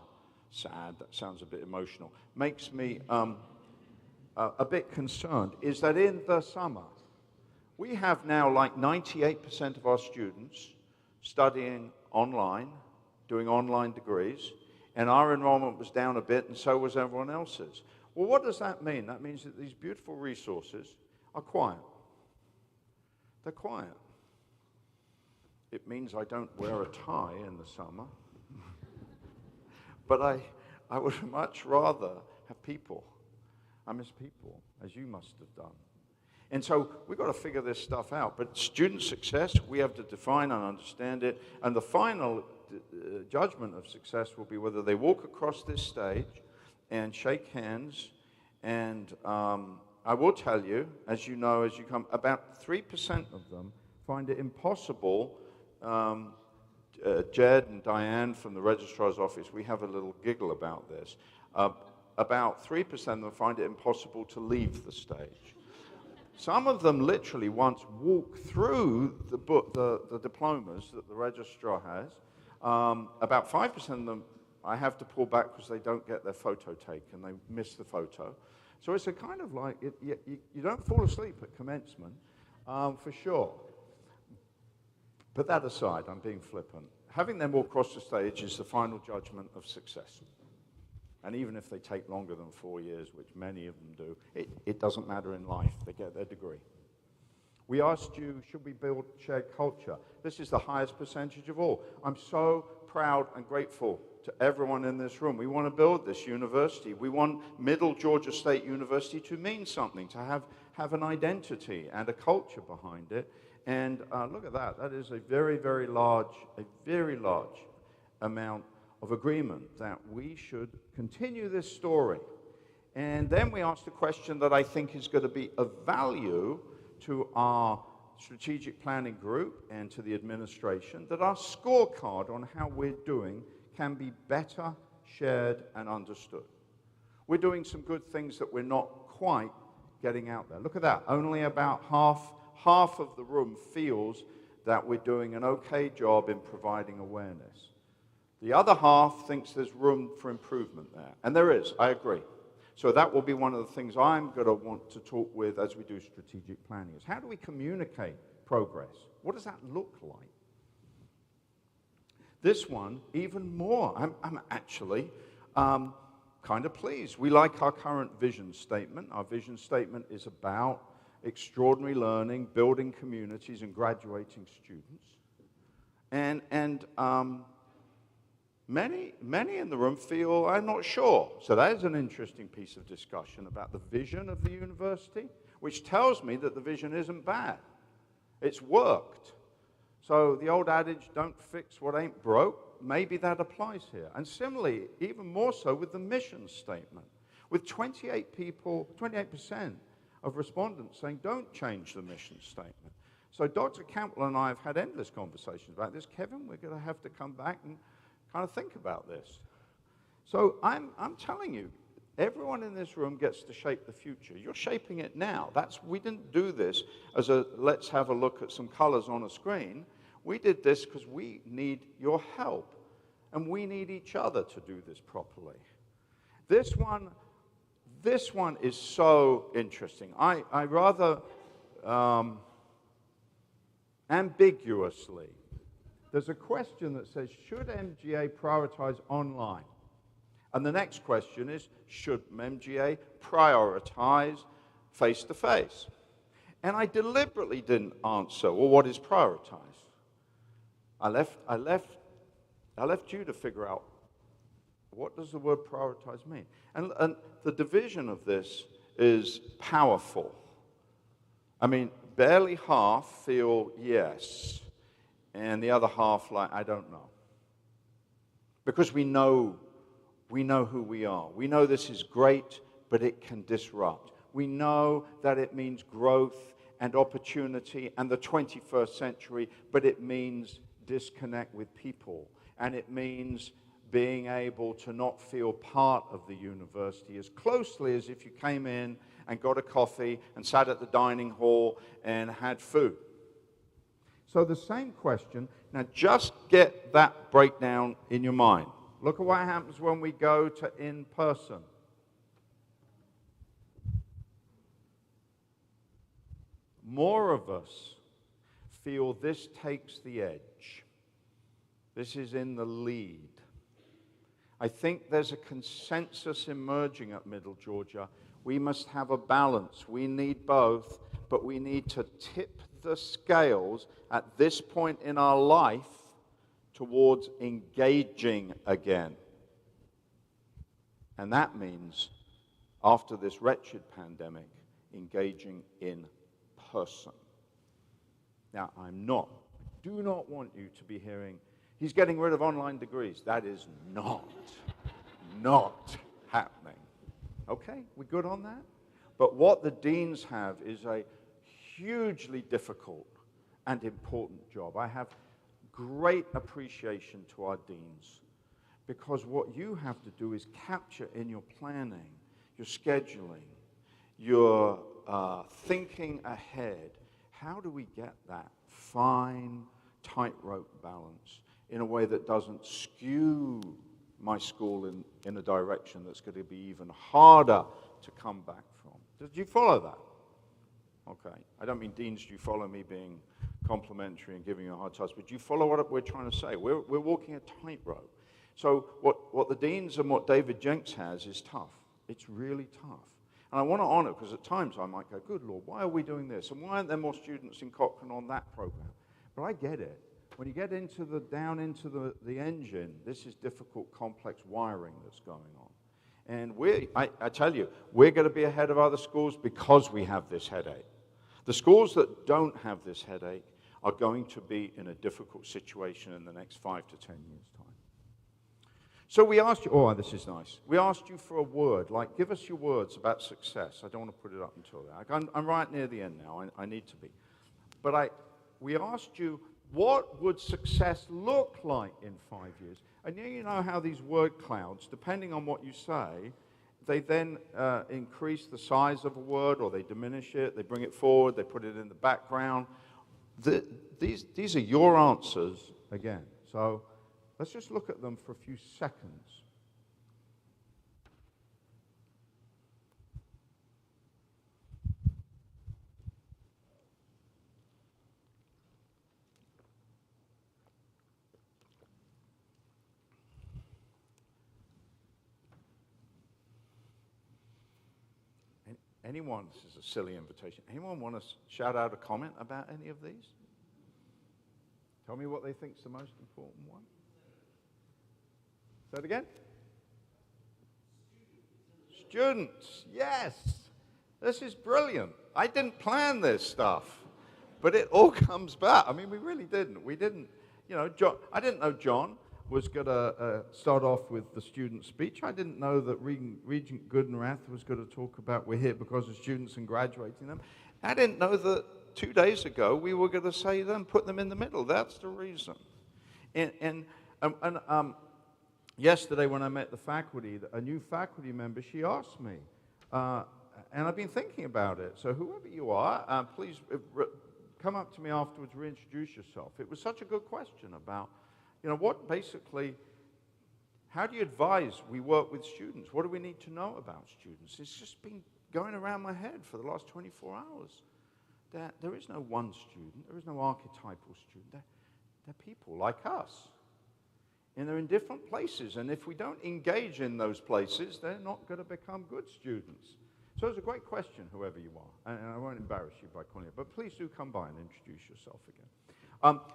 Sad, that sounds a bit emotional. Makes me a bit concerned, is that in the summer, we have now like 98% of our students studying online, doing online degrees, and our enrollment was down a bit, and so was everyone else's. Well, what does that mean? That means that these beautiful resources are quiet. They're quiet. It means I don't wear a tie in the summer. But I would much rather have people. I miss people, as you must have done. And so we've got to figure this stuff out. But student success, we have to define and understand it. And the final judgment of success will be whether they walk across this stage and shake hands. And I will tell you, as you know, as you come, about 3% of them find it impossible. Jed and Diane from the registrar's office, we have a little giggle about this. About 3% of them find it impossible to leave the stage. Some of them literally once walk through the diplomas that the registrar has. About 5% of them I have to pull back because they don't get their photo taken. They miss the photo. So it's a kind of like, you don't fall asleep at commencement, for sure. But that aside, I'm being flippant. Having them walk across the stage is the final judgment of success. And even if they take longer than 4 years, which many of them do, it doesn't matter in life. They get their degree. We asked you, should we build shared culture? This is the highest percentage of all. I'm so proud and grateful to everyone in this room. We want to build this university. We want Middle Georgia State University to mean something, to have an identity and a culture behind it. And look at that. That is a very, very large amount of agreement that we should continue this story. And then we asked a question that I think is going to be of value to our strategic planning group and to the administration, that our scorecard on how we're doing can be better shared and understood. We're doing some good things that we're not quite getting out there. Look at that. Only about half of the room feels that we're doing an okay job in providing awareness. The other half thinks there's room for improvement there. And there is, I agree. So that will be one of the things I'm going to want to talk with as we do strategic planning, is how do we communicate progress? What does that look like? This one, even more. I'm actually kind of pleased. We like our current vision statement. Our vision statement is about extraordinary learning, building communities, and graduating students. And many in the room feel, I'm not sure. So that is an interesting piece of discussion about the vision of the university, which tells me that the vision isn't bad. It's worked. So the old adage, don't fix what ain't broke, maybe that applies here. And similarly, even more so with the mission statement, with 28% of respondents saying, don't change the mission statement. So Dr. Campbell and I have had endless conversations about this. Kevin, we're going to have to come back and kind of think about this. So I'm telling you, everyone in this room gets to shape the future. You're shaping it now. We didn't do this as a let's have a look at some colors on a screen. We did this because we need your help, and we need each other to do this properly. This one is so interesting. I rather ambiguously, there's a question that says, should MGA prioritize online? And the next question is, should MGA prioritize face-to-face? And I deliberately didn't answer, well, what is prioritize? I left you to figure out, what does the word prioritize mean? And the division of this is powerful. I mean, barely half feel yes, and the other half like, I don't know. Because we know who we are. We know this is great, but it can disrupt. We know that it means growth and opportunity and the 21st century, but it means disconnect with people. And it means being able to not feel part of the university as closely as if you came in and got a coffee and sat at the dining hall and had food. So the same question, now just get that breakdown in your mind. Look at what happens when we go to in-person. More of us feel this takes the edge. This is in the lead. I think there's a consensus emerging at Middle Georgia. We must have a balance. We need both, but we need to tip the scales at this point in our life towards engaging again. And that means, after this wretched pandemic, engaging in person. Now, I do not want you to be hearing, he's getting rid of online degrees. That is not happening. Okay, we good on that? But what the deans have is a hugely difficult and important job. I have great appreciation to our deans, because what you have to do is capture in your planning, your scheduling, your thinking ahead, how do we get that fine tightrope balance in a way that doesn't skew my school in a direction that's going to be even harder to come back from. Did you follow that? Okay. I don't mean, deans, do you follow me being complimentary and giving you a hard task, but do you follow what we're trying to say? We're walking a tightrope. So what the deans and what David Jenks has is tough. It's really tough. And I want to honor, because at times I might go, good Lord, why are we doing this? And why aren't there more students in Cochrane on that program? But I get it. When you get down into the engine, this is difficult, complex wiring that's going on. And I tell you, we're going to be ahead of other schools because we have this headache. The schools that don't have this headache are going to be in a difficult situation in the next 5 to 10 years' time. So we asked you, oh, this is nice. We asked you for a word, like give us your words about success. I don't want to put it up until then. I'm right near the end now. I need to be. But we asked you, what would success look like in 5 years? And you know how these word clouds, depending on what you say, they then increase the size of a word, or they diminish it, they bring it forward, they put it in the background. These are your answers again. So let's just look at them for a few seconds. Anyone, this is a silly invitation, anyone want to shout out a comment about any of these? Tell me what they think is the most important one. Say it again. Students, yes. This is brilliant. I didn't plan this stuff, but it all comes back. I mean, we really didn't. We didn't, I didn't know John was going to start off with the student speech. I didn't know that Regent Goodenrath was going to talk about we're here because of students and graduating them. I didn't know that 2 days ago we were going to say them, put them in the middle. That's the reason. And yesterday when I met the faculty, a new faculty member, she asked me, and I've been thinking about it. So whoever you are, please come up to me afterwards, reintroduce yourself. It was such a good question about, what basically, how do you advise we work with students? What do we need to know about students? It's just been going around my head for the last 24 hours. There is no one student. There is no archetypal student. They're people like us. And they're in different places. And if we don't engage in those places, they're not going to become good students. So it's a great question, whoever you are. And I won't embarrass you by calling it. But please do come by and introduce yourself again.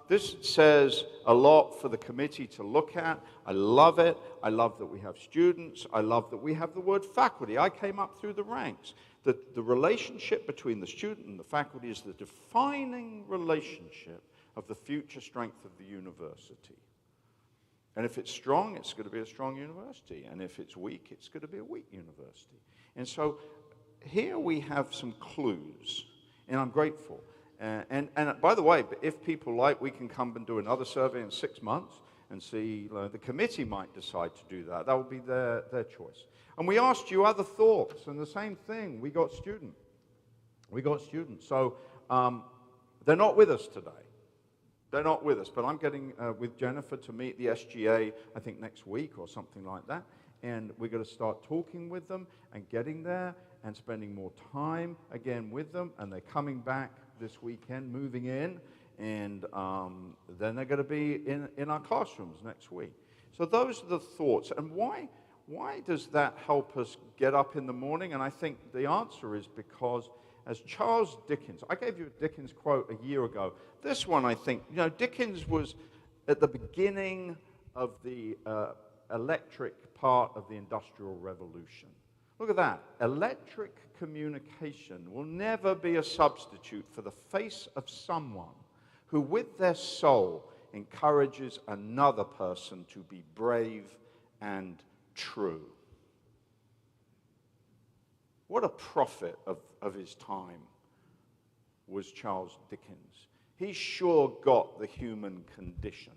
This says a lot for the committee to look at. I love it. I love that we have students. I love that we have the word faculty. I came up through the ranks. The relationship between the student and the faculty is the defining relationship of the future strength of the university. And if it's strong, it's going to be a strong university. And if it's weak, it's going to be a weak university. And so here we have some clues, and I'm grateful. And by the way, if people like, we can come and do another survey in 6 months and see, the committee might decide to do that. That would be their choice. And we asked you other thoughts, and the same thing, we got students. So they're not with us today. They're not with us, but I'm getting with Jennifer to meet the SGA, I think next week or something like that. And we're going to start talking with them and getting there and spending more time again with them. And they're coming back this weekend, moving in, and then they're going to be in our classrooms next week. So those are the thoughts. And why does that help us get up in the morning? And I think the answer is because, as Charles Dickens, I gave you a Dickens quote a year ago. This one, I think, Dickens was at the beginning of the electric part of the Industrial Revolution. Look at that. Electric communication will never be a substitute for the face of someone who, with their soul, encourages another person to be brave and true. What a prophet of his time was Charles Dickens. He sure got the human condition.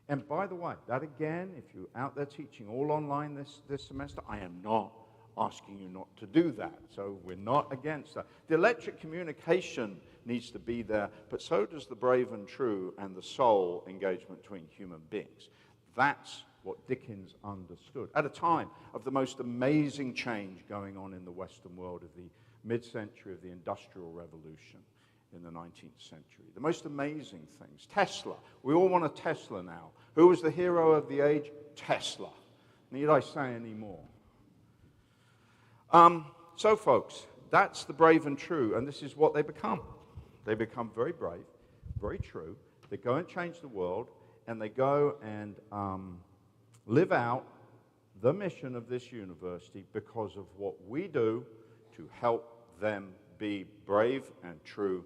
And by the way, that again, if you're out there teaching all online this semester, I am not asking you not to do that. So we're not against that. The electric communication needs to be there, but so does the brave and true and the soul engagement between human beings. That's what Dickens understood at a time of the most amazing change going on in the Western world of the mid-century of the Industrial Revolution in the 19th century. The most amazing things. Tesla. We all want a Tesla now. Who was the hero of the age? Tesla. Need I say any more? So, folks, that's the brave and true, and this is what they become. They become very brave, very true. They go and change the world, and they go and live out the mission of this university because of what we do to help them be brave and true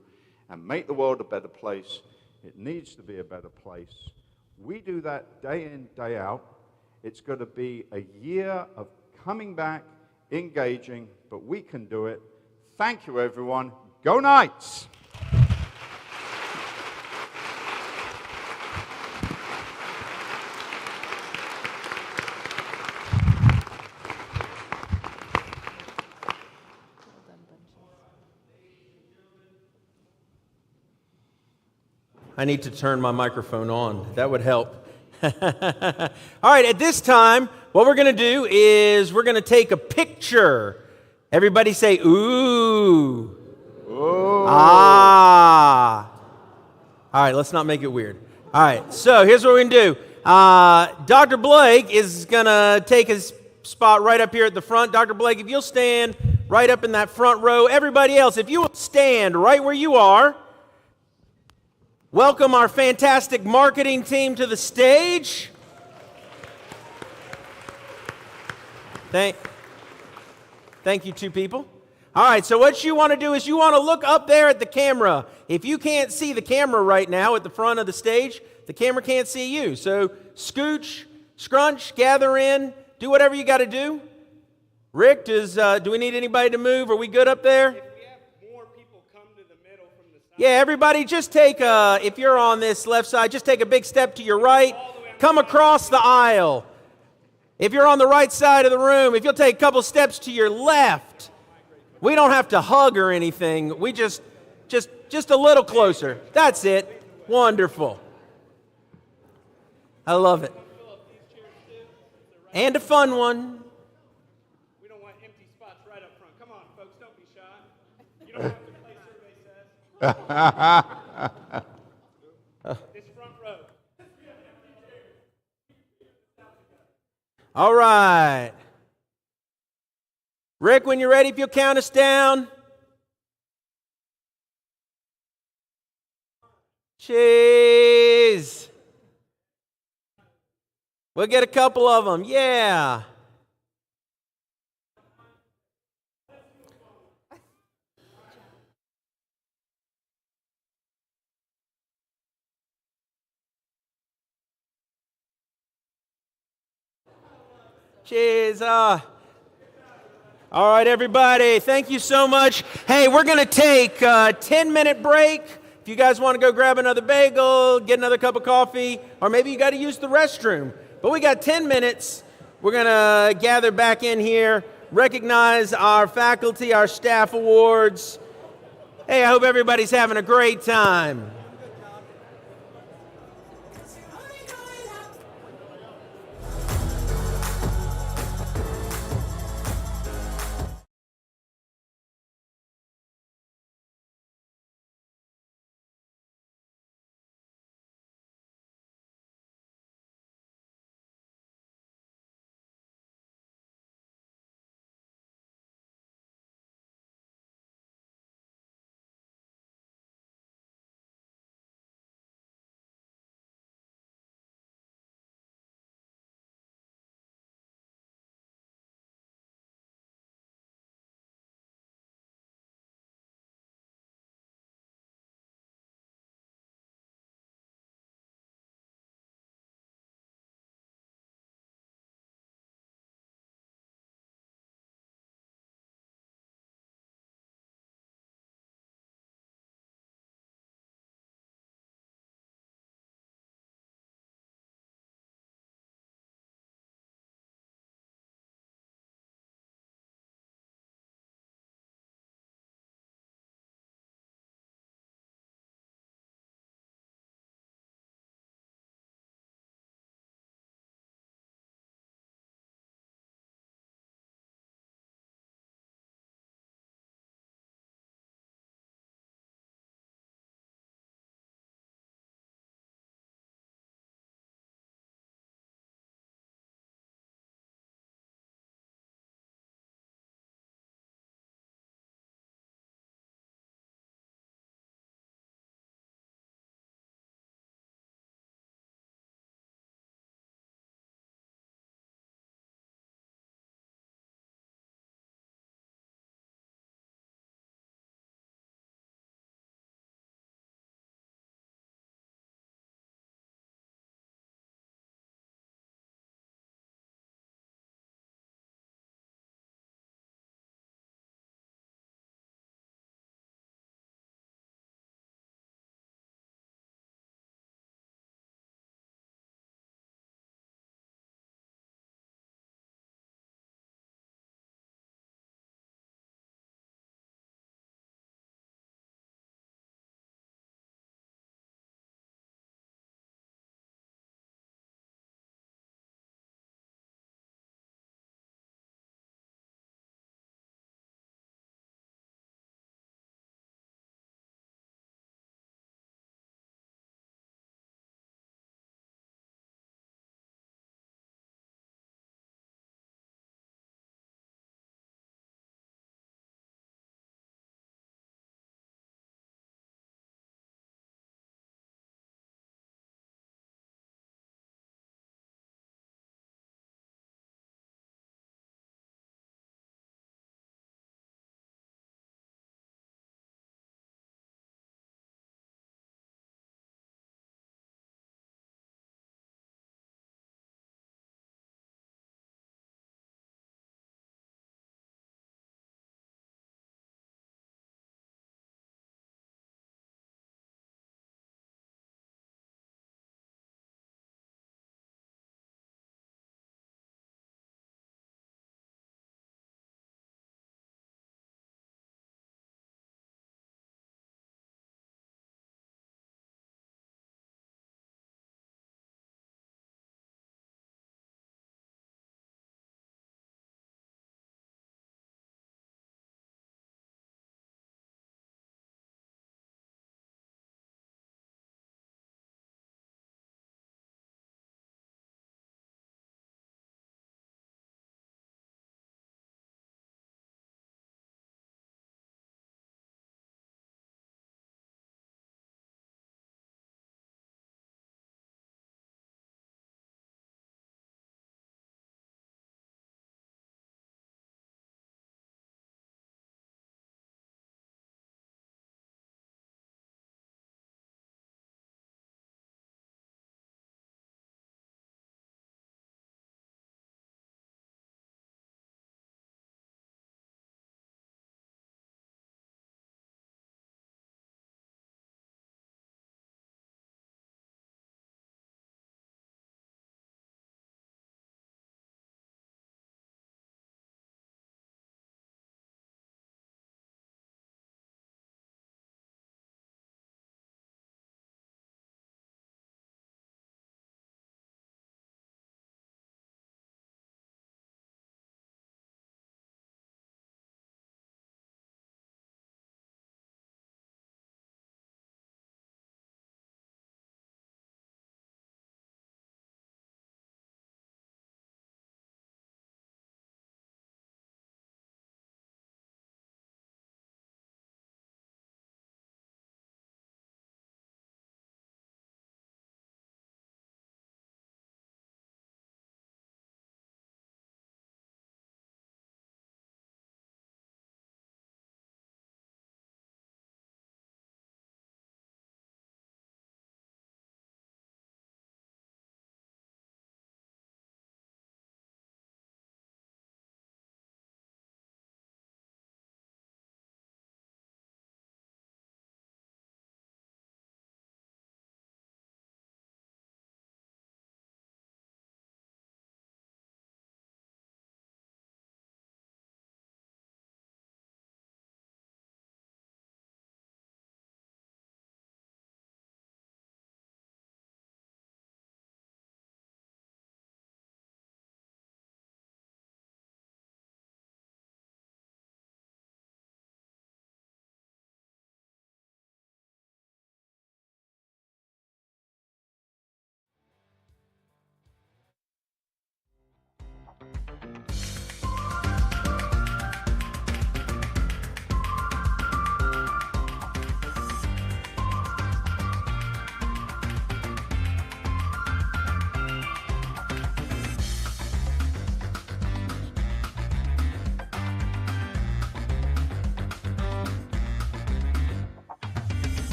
and make the world a better place. It needs to be a better place. We do that day in, day out. It's going to be a year of coming back, engaging, but we can do it. Thank you, everyone. Go Knights! I need to turn my microphone on. That would help. All right, at this time, what we're going to do is we're going to take a picture. Everybody say, ooh. Ooh. Ah. All right, let's not make it weird. All right, so here's what we're going to do. Dr. Blake is going to take his spot right up here at the front. Dr. Blake, if you'll stand right up in that front row. Everybody else, if you will stand right where you are. Welcome our fantastic marketing team to the stage. Thank you, two people. All right, so what you want to do is you want to look up there at the camera. If you can't see the camera right now at the front of the stage, the camera can't see you. So scooch, scrunch, gather in, do whatever you got to do. Rick, do we need anybody to move? Are we good up there? Yeah, everybody just take, if you're on this left side, just take a big step to your right. Come across the aisle. If you're on the right side of the room, if you'll take a couple steps to your left. We don't have to hug or anything. We just a little closer. That's it. Wonderful. I love it. And a fun one. We don't want empty spots right up front. Come on, folks, don't be shy. You don't have to play survey says. This front row. All right. Rick, when you're ready, if you'll count us down. Cheese. We'll get a couple of them. Yeah. Cheers. All right, everybody. Thank you so much. Hey, we're going to take a 10-minute break. If you guys want to go grab another bagel, get another cup of coffee, or maybe you got to use the restroom. But we got 10 minutes. We're going to gather back in here, recognize our faculty, our staff awards. Hey, I hope everybody's having a great time.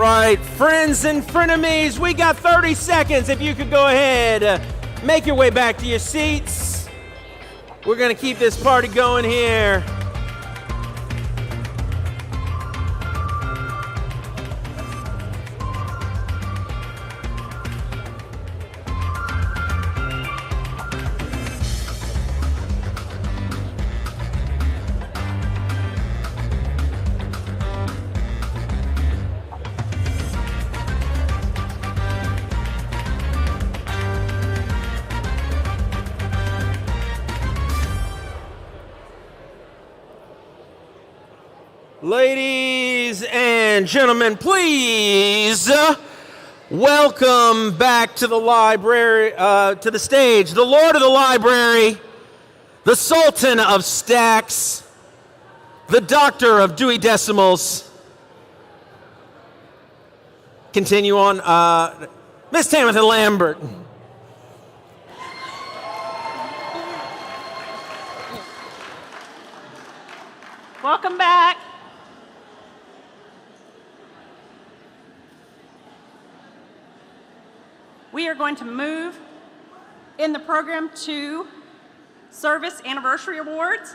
Right, friends and frenemies, we got 30 seconds. If you could go ahead, make your way back to your seats. We're going to keep this party going here. Ladies Ladies and gentlemen, please welcome back to the library, to the stage, the Lord of the Library, the Sultan of Stacks, the Doctor of Dewey Decimals. Continue on, Miss Tamitha Lambert. Welcome back. We are going to move in the program to Service Anniversary Awards.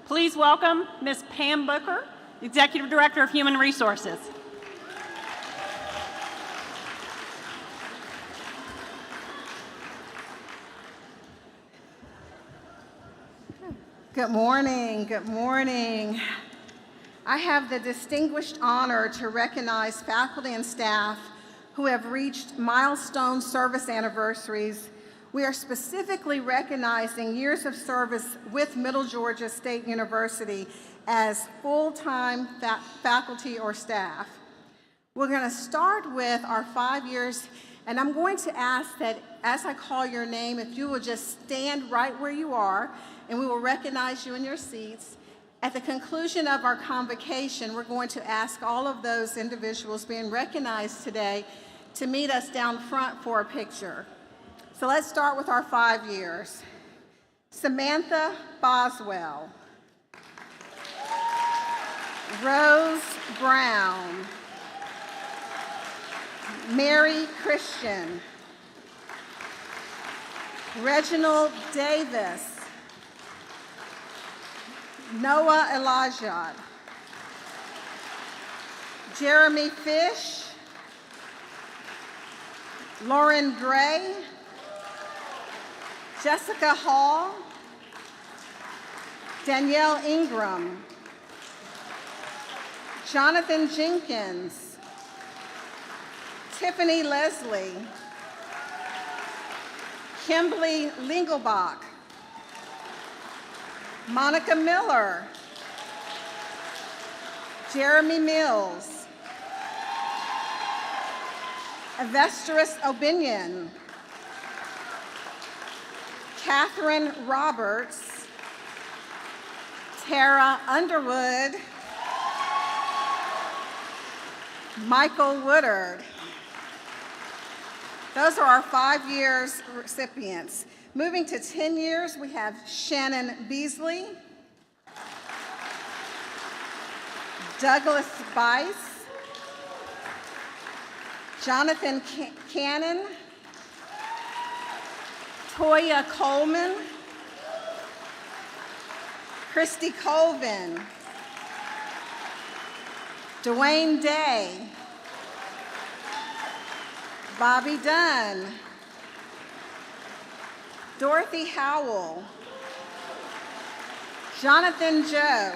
Please welcome Ms. Pam Booker, Executive Director of Human Resources. Good morning, good morning. I have the distinguished honor to recognize faculty and staff who have reached milestone service anniversaries. We are specifically recognizing years of service with Middle Georgia State University as full-time faculty or staff. We're going to start with our 5 years, and I'm going to ask that as I call your name, if you will just stand right where you are, and we will recognize you in your seats. At the conclusion of our convocation, we're going to ask all of those individuals being recognized today to meet us down front for a picture. So let's start with our 5 years. Samantha Boswell, Rose Brown, Mary Christian, Reginald Davis, Noah Elijah, Jeremy Fish, Lauren Gray, Jessica Hall, Danielle Ingram, Jonathan Jenkins, Tiffany Leslie, Kimberly Lingelbach, Monica Miller, Jeremy Mills, Avestris Obinion, Catherine Roberts, Tara Underwood, Michael Woodard. Those are our 5 years recipients. Moving to 10 years, we have Shannon Beasley, Douglas Bice, Jonathan Cannon, Toya Coleman, Christy Colvin, Dwayne Day, Bobby Dunn, Dorothy Howell, Jonathan Joe,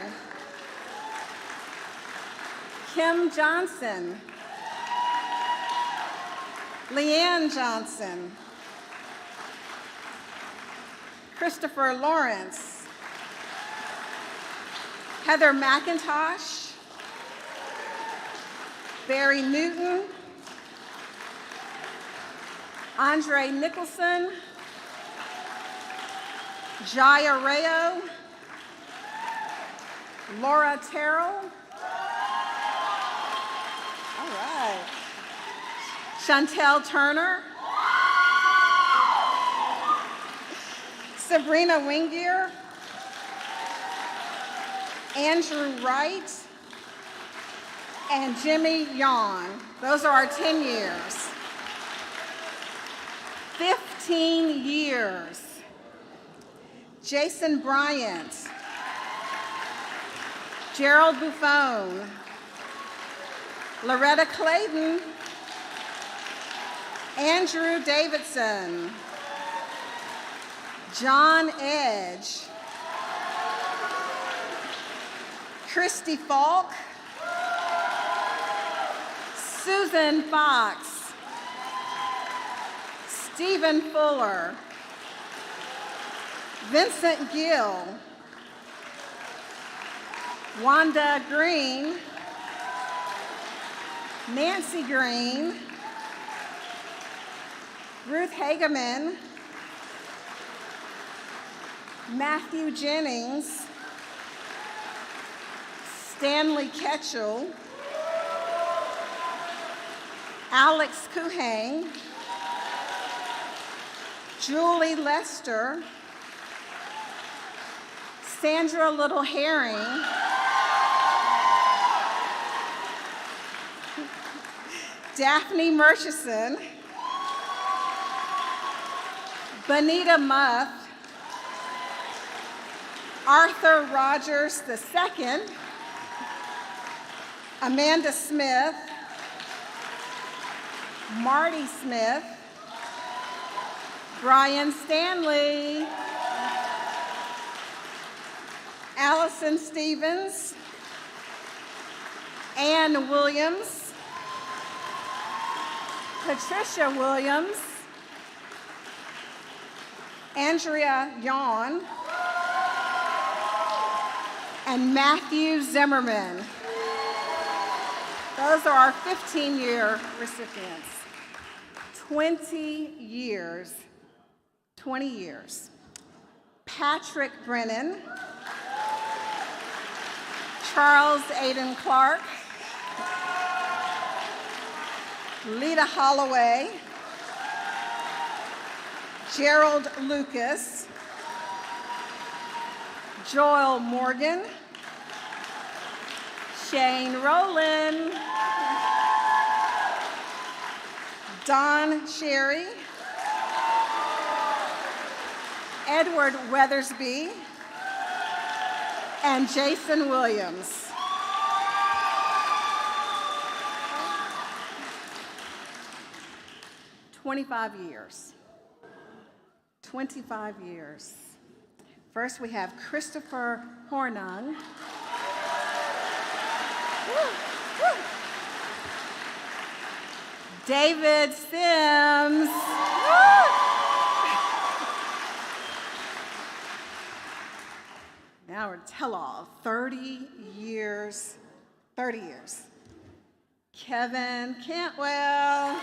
Kim Johnson, Leanne Johnson, Christopher Lawrence, Heather McIntosh, Barry Newton, Andre Nicholson, Jaya Rayo, Laura Terrell, all right, Chantel Turner, Sabrina Wingier, Andrew Wright, and Jimmy Yawn. Those are our 10 years. 15 years. Jason Bryant, Gerald Buffone, Loretta Clayton, Andrew Davidson, John Edge, Christy Falk, Susan Fox, Stephen Fuller, Vincent Gill, Wanda Green, Nancy Green, Ruth Hageman, Matthew Jennings, Stanley Ketchell, Alex Kuhang, Julie Lester, Sandra Little Herring, Daphne Murchison, Bonita Muth, Arthur Rogers II, Amanda Smith, Marty Smith, Brian Stanley, Allison Stevens, Ann Williams, Patricia Williams, Andrea Yawn, and Matthew Zimmerman. Those are our 15-year recipients. 20 years. Patrick Brennan, Charles Aiden Clark, Lita Holloway, Gerald Lucas, Joel Morgan, Shane Rowland, Don Sherry, Edward Weathersby, and Jason Williams. $25 years. First, we have Christopher Hornung. David Sims. Now we're tell-all, 30 years. Kevin Cantwell.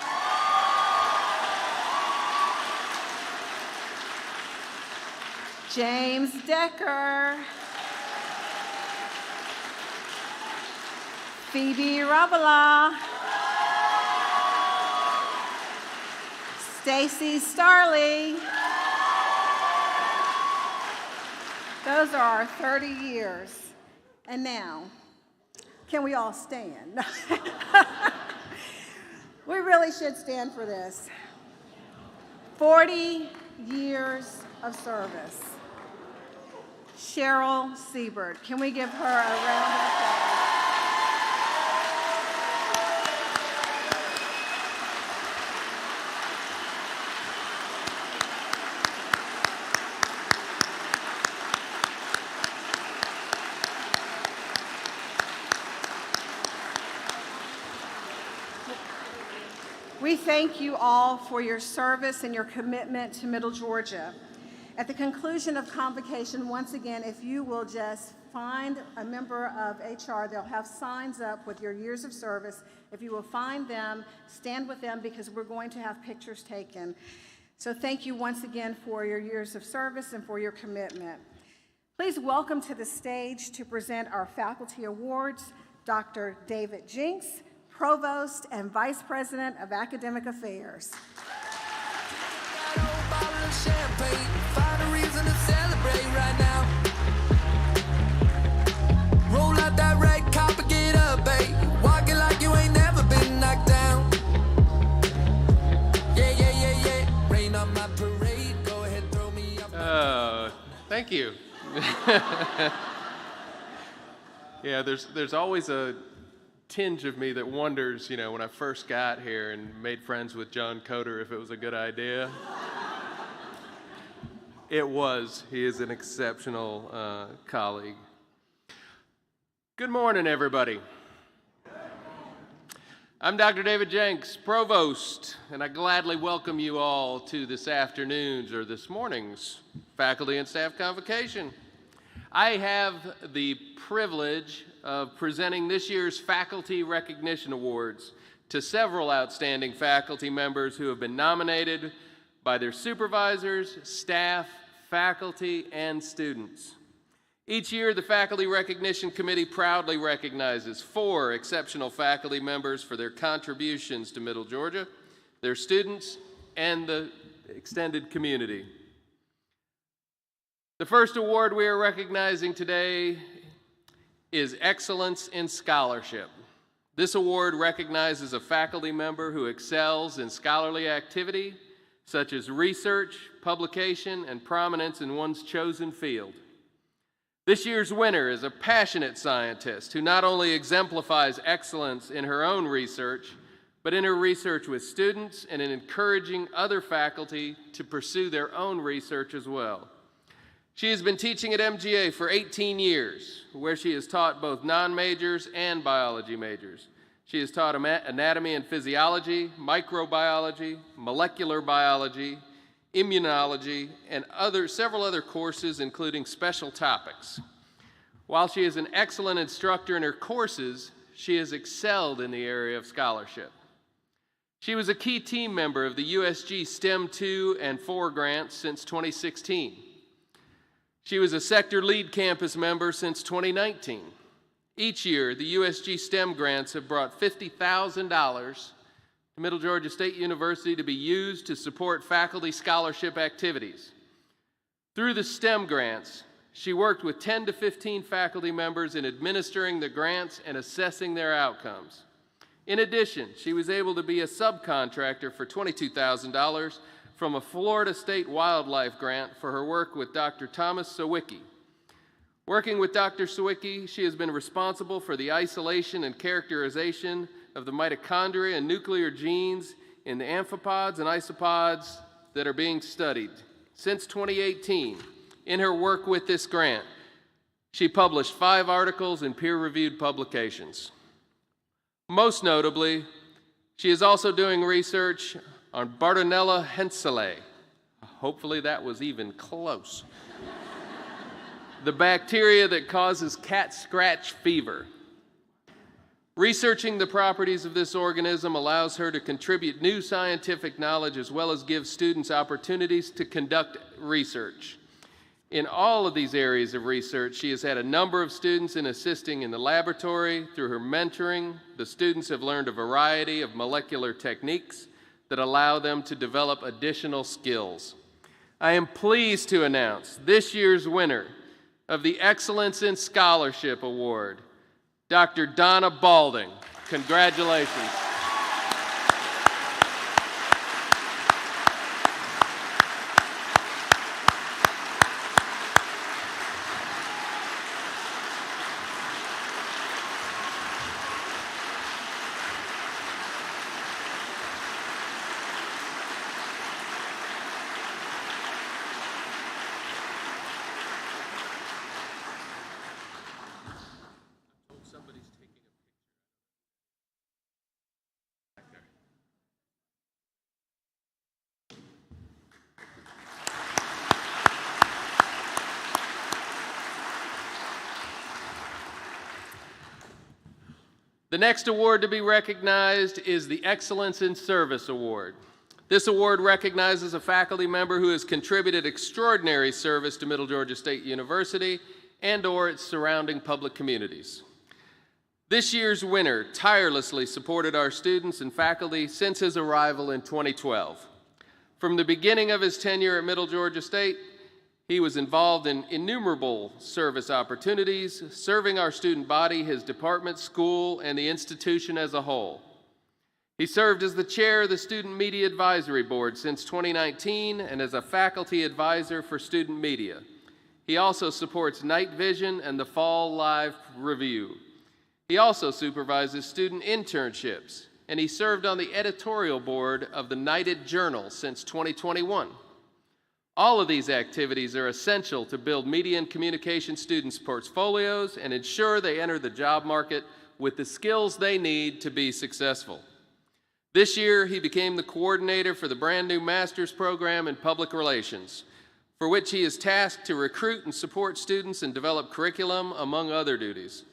James Decker. Phoebe Ravala. Stacy Starley. Those are our 30 years. And now, can we all stand? We really should stand for this. 40 years of service. Cheryl Siebert. Can we give her a round of applause? We thank you all for your service and your commitment to Middle Georgia. At the conclusion of Convocation, once again, if you will just find a member of HR, they'll have signs up with your years of service. If you will find them, stand with them because we're going to have pictures taken. So thank you once again for your years of service and for your commitment. Please welcome to the stage to present our faculty awards, Dr. David Jinks, Provost and Vice President of Academic Affairs. Champagne, find a reason to celebrate right now. Roll out that red carpet, get up, babe. Walk it like you ain't never been knocked down. Yeah. Rain on my parade, go ahead, throw me up. Oh, thank you. Yeah, there's always a tinge of me that wonders, when I first got here and made friends with John Coder, if it was a good idea. It was. He is an exceptional colleague. Good morning, everybody. I'm Dr. David Jenks, Provost, and I gladly welcome you all to this afternoon's or this morning's Faculty and Staff Convocation. I have the privilege of presenting this year's Faculty Recognition Awards to several outstanding faculty members who have been nominated by their supervisors, staff, faculty, and students. Each year, the Faculty Recognition Committee proudly recognizes 4 exceptional faculty members for their contributions to Middle Georgia, their students, and the extended community. The first award we are recognizing today is Excellence in Scholarship. This award recognizes a faculty member who excels in scholarly activity, such as research, publication, and prominence in one's chosen field. This year's winner is a passionate scientist who not only exemplifies excellence in her own research, but in her research with students and in encouraging other faculty to pursue their own research as well. She has been teaching at MGA for 18 years, where she has taught both non-majors and biology majors. She has taught anatomy and physiology, microbiology, molecular biology, immunology, and several other courses, including special topics. While she is an excellent instructor in her courses, she has excelled in the area of scholarship. She was a key team member of the USG STEM 2 and 4 grants since 2016. She was a sector lead campus member since 2019. Each year, the USG STEM grants have brought $50,000 to Middle Georgia State University to be used to support faculty scholarship activities. Through the STEM grants, she worked with 10 to 15 faculty members in administering the grants and assessing their outcomes. In addition, she was able to be a subcontractor for $22,000 from a Florida State Wildlife Grant for her work with Dr. Thomas Sawicki. Working with Dr. Sawicki, she has been responsible for the isolation and characterization of the mitochondria and nuclear genes in the amphipods and isopods that are being studied. Since 2018, in her work with this grant, she published 5 articles in peer-reviewed publications. Most notably, she is also doing research on Bartonella henselae. Hopefully that was even close. The bacteria that causes cat scratch fever. Researching the properties of this organism allows her to contribute new scientific knowledge as well as give students opportunities to conduct research. In all of these areas of research, she has had a number of students in assisting in the laboratory. Through her mentoring, the students have learned a variety of molecular techniques that allow them to develop additional skills. I am pleased to announce this year's winner of the Excellence in Scholarship Award, Dr. Donna Balding. Congratulations. The next award to be recognized is the Excellence in Service Award. This award recognizes a faculty member who has contributed extraordinary service to Middle Georgia State University and/or its surrounding public communities. This year's winner tirelessly supported our students and faculty since his arrival in 2012. From the beginning of his tenure at Middle Georgia State, he was involved in innumerable service opportunities, serving our student body, his department, school, and the institution as a whole. He served as the chair of the Student Media Advisory Board since 2019 and as a faculty advisor for student media. He also supports Night Vision and the Fall Live Review. He also supervises student internships, and he served on the editorial board of the Knighted Journal since 2021. All of these activities are essential to build media and communication students' portfolios and ensure they enter the job market with the skills they need to be successful. This year, he became the coordinator for the brand new master's program in public relations. for which he is tasked to recruit and support students and develop curriculum, among other duties.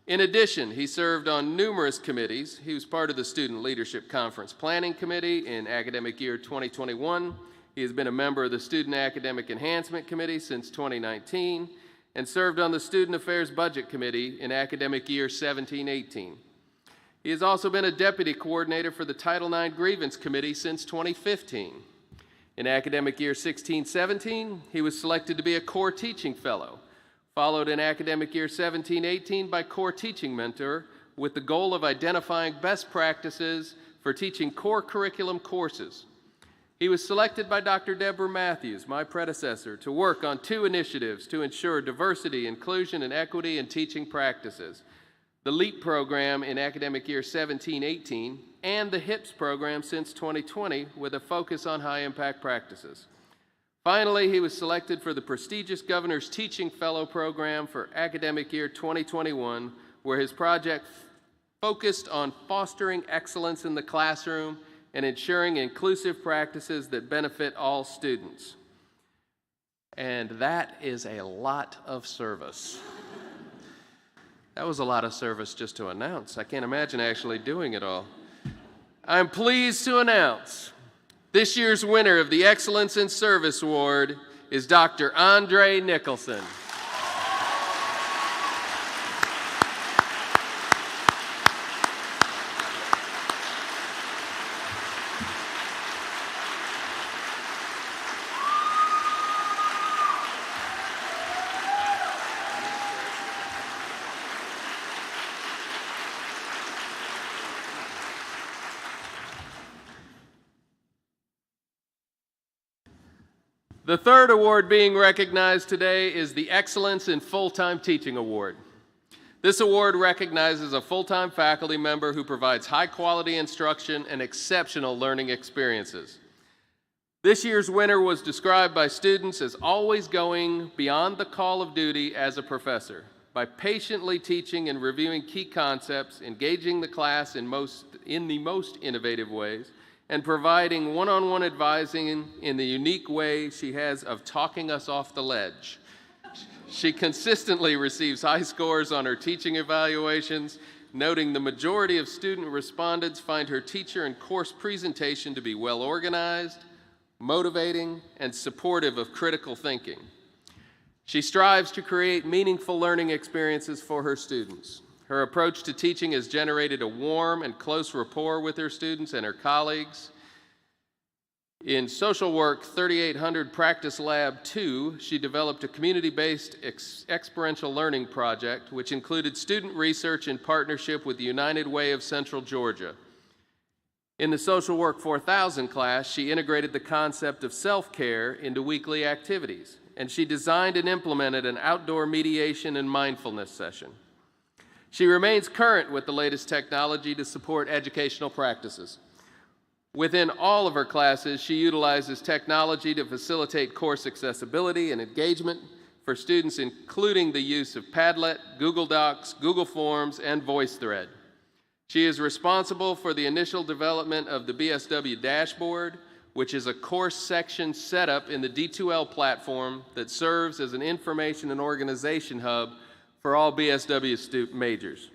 In addition, he served on numerous committees. He was part of the Student Leadership Conference Planning Committee in academic year 2021. He has been a member of the Student Academic Enhancement Committee since 2019 and served on the Student Affairs Budget Committee in academic year 17-18. He has also been a deputy coordinator for the Title IX Grievance Committee since 2015. In academic year 16-17, he was selected to be a core teaching fellow, followed in academic year 17-18 by core teaching mentor with the goal of identifying best practices for teaching core curriculum courses. He was selected by Dr. Deborah Matthews, my predecessor, to work on 2 initiatives to ensure diversity, inclusion, and equity in teaching practices: the LEAP program in academic year 17-18 and the HIPS program since 2020 with a focus on high-impact practices. Finally, he was selected for the prestigious Governor's Teaching Fellow program for academic year 2021, where his project focused on fostering excellence in the classroom and ensuring inclusive practices that benefit all students. And that is a lot of service. That was a lot of service just to announce. I can't imagine actually doing it all. I'm pleased to announce this year's winner of the Excellence in Service Award is Dr. Andre Nicholson. The third award being recognized today is the Excellence in Full-Time Teaching Award. This award recognizes a full-time faculty member who provides high-quality instruction and exceptional learning experiences. This year's winner was described by students as always going beyond the call of duty as a professor, by patiently teaching and reviewing key concepts, engaging the class in the most innovative ways, and providing one-on-one advising in the unique way she has of talking us off the ledge. She consistently receives high scores on her teaching evaluations, noting the majority of student respondents find her teacher and course presentation to be well organized, motivating, and supportive of critical thinking. She strives to create meaningful learning experiences for her students. Her approach to teaching has generated a warm and close rapport with her students and her colleagues. In Social Work 3800 Practice Lab 2, she developed a community-based experiential learning project, which included student research in partnership with the United Way of Central Georgia. In the Social Work 4000 class, she integrated the concept of self-care into weekly activities, and she designed and implemented an outdoor mediation and mindfulness session. She remains current with the latest technology to support educational practices. Within all of her classes, she utilizes technology to facilitate course accessibility and engagement for students, including the use of Padlet, Google Docs, Google Forms, and VoiceThread. She is responsible for the initial development of the BSW dashboard, which is a course section setup in the D2L platform that serves as an information and organization hub for all BSW majors.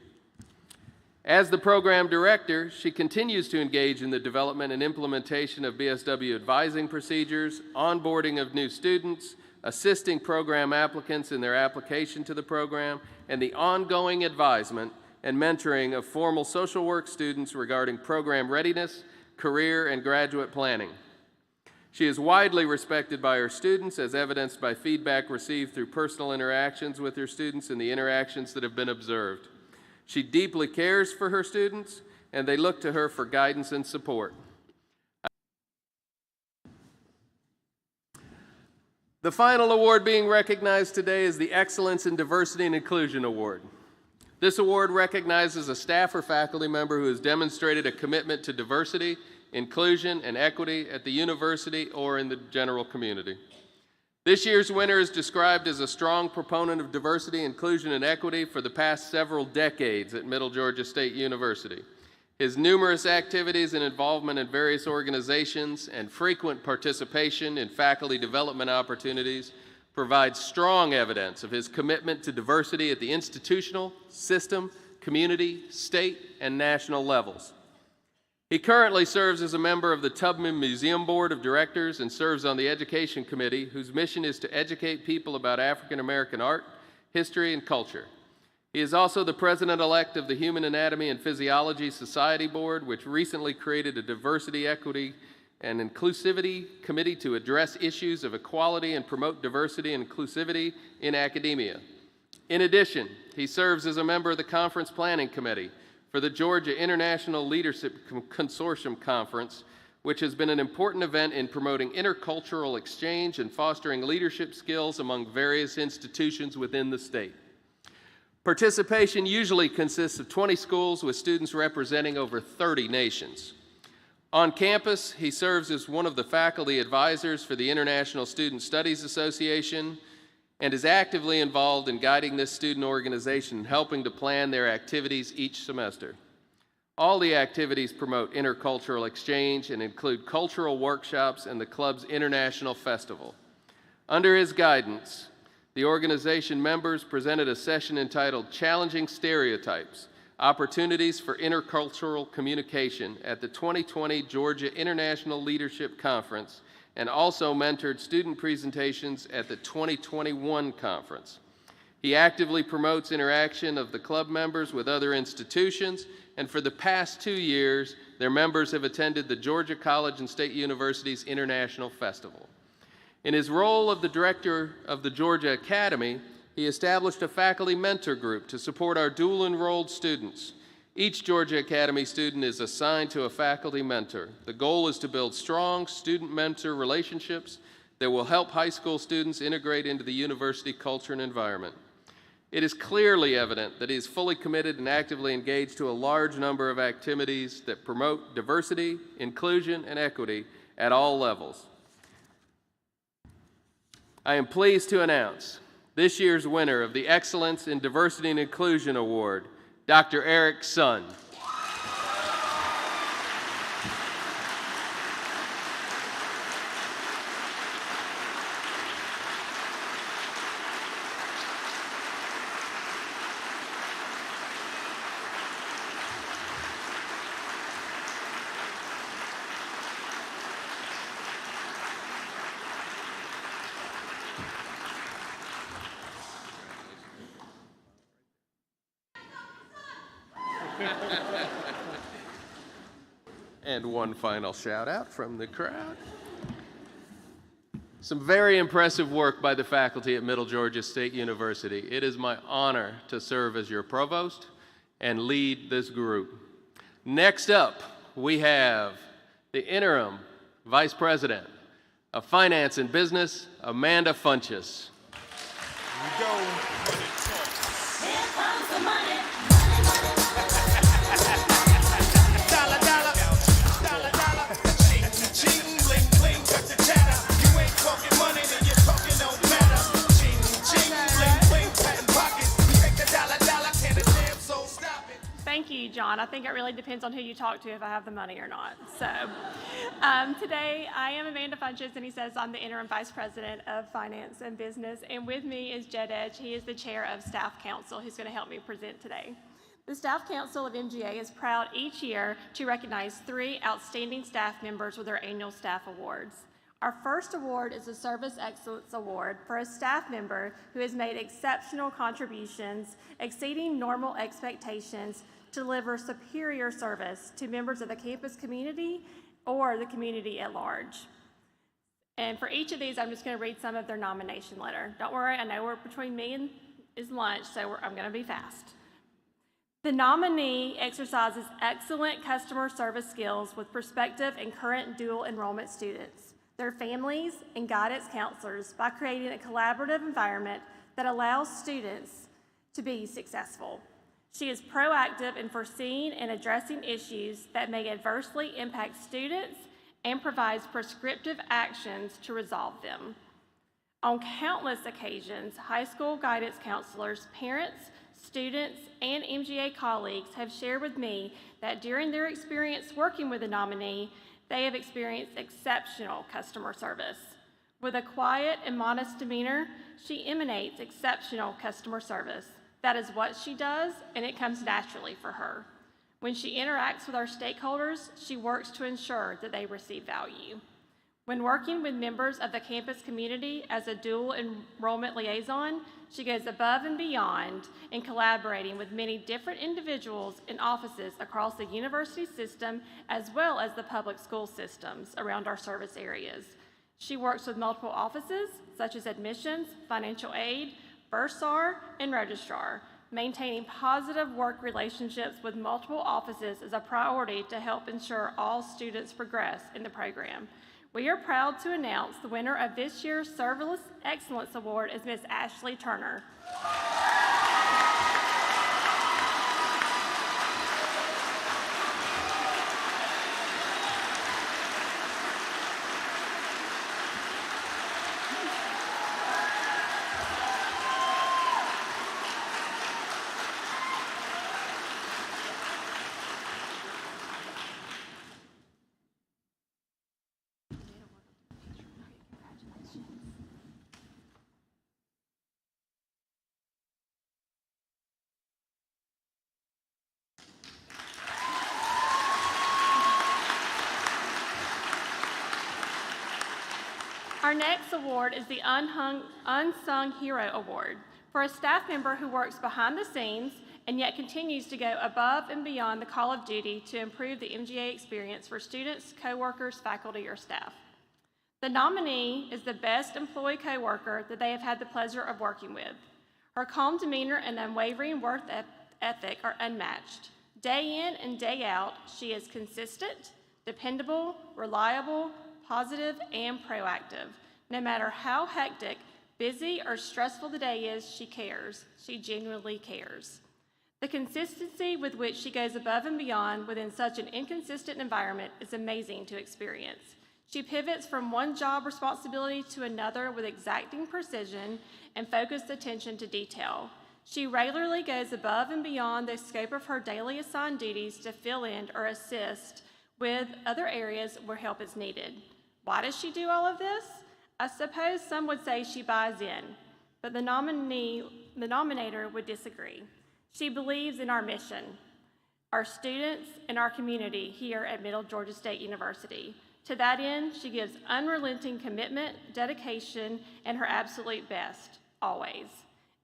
As the program director, she continues to engage in the development and implementation of BSW advising procedures, onboarding of new students, assisting program applicants in their application to the program, and the ongoing advisement and mentoring of formal social work students regarding program readiness, career, and graduate planning. She is widely respected by her students, as evidenced by feedback received through personal interactions with her students and the interactions that have been observed. She deeply cares for her students, and they look to her for guidance and support. The final award being recognized today is the Excellence in Diversity and Inclusion Award. This award recognizes a staff or faculty member who has demonstrated a commitment to diversity, inclusion, and equity at the university or in the general community. This year's winner is described as a strong proponent of diversity, inclusion, and equity for the past several decades at Middle Georgia State University. His numerous activities and involvement in various organizations and frequent participation in faculty development opportunities provide strong evidence of his commitment to diversity at the institutional, system, community, state, and national levels. He currently serves as a member of the Tubman Museum Board of Directors and serves on the Education Committee, whose mission is to educate people about African American art, history, and culture. He is also the president-elect of the Human Anatomy and Physiology Society Board, which recently created a diversity, equity, and inclusivity committee to address issues of equality and promote diversity and inclusivity in academia. In addition, he serves as a member of the Conference Planning Committee for the Georgia International Leadership Consortium Conference, which has been an important event in promoting intercultural exchange and fostering leadership skills among various institutions within the state. Participation usually consists of 20 schools with students representing over 30 nations. On campus, he serves as one of the faculty advisors for the International Student Studies Association and is actively involved in guiding this student organization and helping to plan their activities each semester. All the activities promote intercultural exchange and include cultural workshops and the club's international festival. Under his guidance, the organization members presented a session entitled Challenging Stereotypes, Opportunities for Intercultural Communication at the 2020 Georgia International Leadership Conference, and also mentored student presentations at the 2021 conference. He actively promotes interaction of the club members with other institutions, and for the past 2 years, their members have attended the Georgia College and State University's International Festival. In his role of the director of the Georgia Academy, he established a faculty mentor group to support our dual-enrolled students. Each Georgia Academy student is assigned to a faculty mentor. The goal is to build strong student-mentor relationships that will help high school students integrate into the university culture and environment. It is clearly evident that he is fully committed and actively engaged to a large number of activities that promote diversity, inclusion, and equity at all levels. I am pleased to announce this year's winner of the Excellence in Diversity and Inclusion Award, Dr. Eric Sun. And one final shout out from the crowd. Some very impressive work by the faculty at Middle Georgia State University. It is my honor to serve as your provost and lead this group. Next up, we have the interim vice president of finance and business, Amanda Funches. Here we go. Here comes the money. Thank you, John. I think it really depends on who you talk to if I have the money or not. So today I am Amanda Funches, and he says I'm the interim vice president of finance and business. And with me is Jed Edge. He is the chair of staff council who's going to help me present today. The Staff Council of MGA is proud each year to recognize 3 outstanding staff members with their annual staff awards. Our first award is the Service Excellence Award for a staff member who has made exceptional contributions, exceeding normal expectations to deliver superior service to members of the campus community or the community at large. And for each of these, I'm just going to read some of their nomination letter. Don't worry, I know we're between me and is lunch, so I'm going to be fast. The nominee exercises excellent customer service skills with prospective and current dual enrollment students, their families, and guidance counselors by creating a collaborative environment that allows students to be successful. She is proactive in foreseeing and addressing issues that may adversely impact students and provides prescriptive actions to resolve them. On countless occasions, high school guidance counselors, parents, Students and MGA colleagues have shared with me that during their experience working with the nominee, they have experienced exceptional customer service. With a quiet and modest demeanor, she emanates exceptional customer service. That is what she does, and it comes naturally for her. When she interacts with our stakeholders, she works to ensure that they receive value. When working with members of the campus community as a dual enrollment liaison, she goes above and beyond in collaborating with many different individuals in offices across the university system as well as the public school systems around our service areas. She works with multiple offices such as admissions, financial aid, bursar, and registrar. Maintaining positive work relationships with multiple offices is a priority to help ensure all students progress in the program. We are proud to announce the winner of this year's Service Excellence Award is Ms. Ashley Turner. Our next award is the Unsung Hero Award for a staff member who works behind the scenes and yet continues to go above and beyond the call of duty to improve the MGA experience for students, coworkers, faculty, or staff. The nominee is the best employee coworker that they have had the pleasure of working with. Her calm demeanor and unwavering work ethic are unmatched. Day in and day out, she is consistent, dependable, reliable, positive, and proactive. No matter how hectic, busy, or stressful the day is, she cares. She genuinely cares. The consistency with which she goes above and beyond within such an inconsistent environment is amazing to experience. She pivots from one job responsibility to another with exacting precision and focused attention to detail. She regularly goes above and beyond the scope of her daily assigned duties to fill in or assist with other areas where help is needed. Why does she do all of this? I suppose some would say she buys in, but the nominator would disagree. She believes in our mission, our students, and our community here at Middle Georgia State University. To that end, she gives unrelenting commitment, dedication, and her absolute best, always.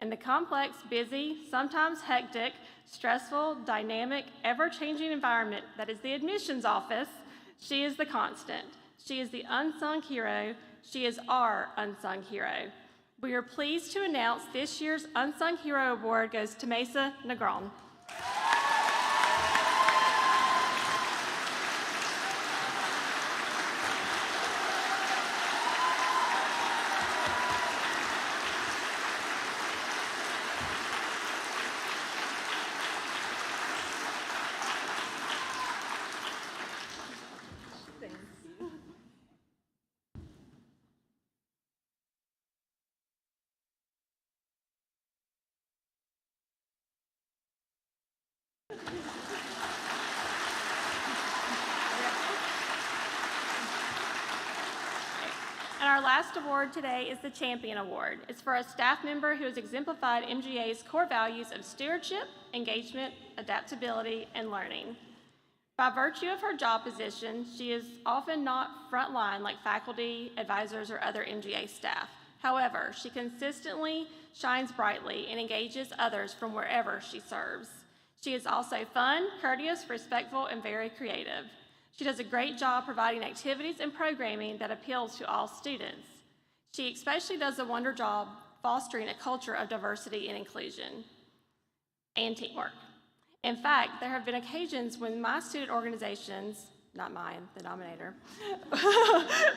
In the complex, busy, sometimes hectic, stressful, dynamic, ever-changing environment that is the admissions office, she is the constant. She is the unsung hero. She is our unsung hero. We are pleased to announce this year's Unsung Hero Award goes to Mesa Negron. And our last award today is the Champion Award. It's for a staff member who has exemplified MGA's core values of stewardship, engagement, adaptability, and learning. By virtue of her job position, she is often not frontline like faculty, advisors, or other MGA staff. However, she consistently shines brightly and engages others from wherever she serves. She is also fun, courteous, respectful, and very creative. She does a great job providing activities and programming that appeals to all students. She especially does a wonder job fostering a culture of diversity and inclusion and teamwork. In fact, there have been occasions when my student organizations, not mine, the nominator,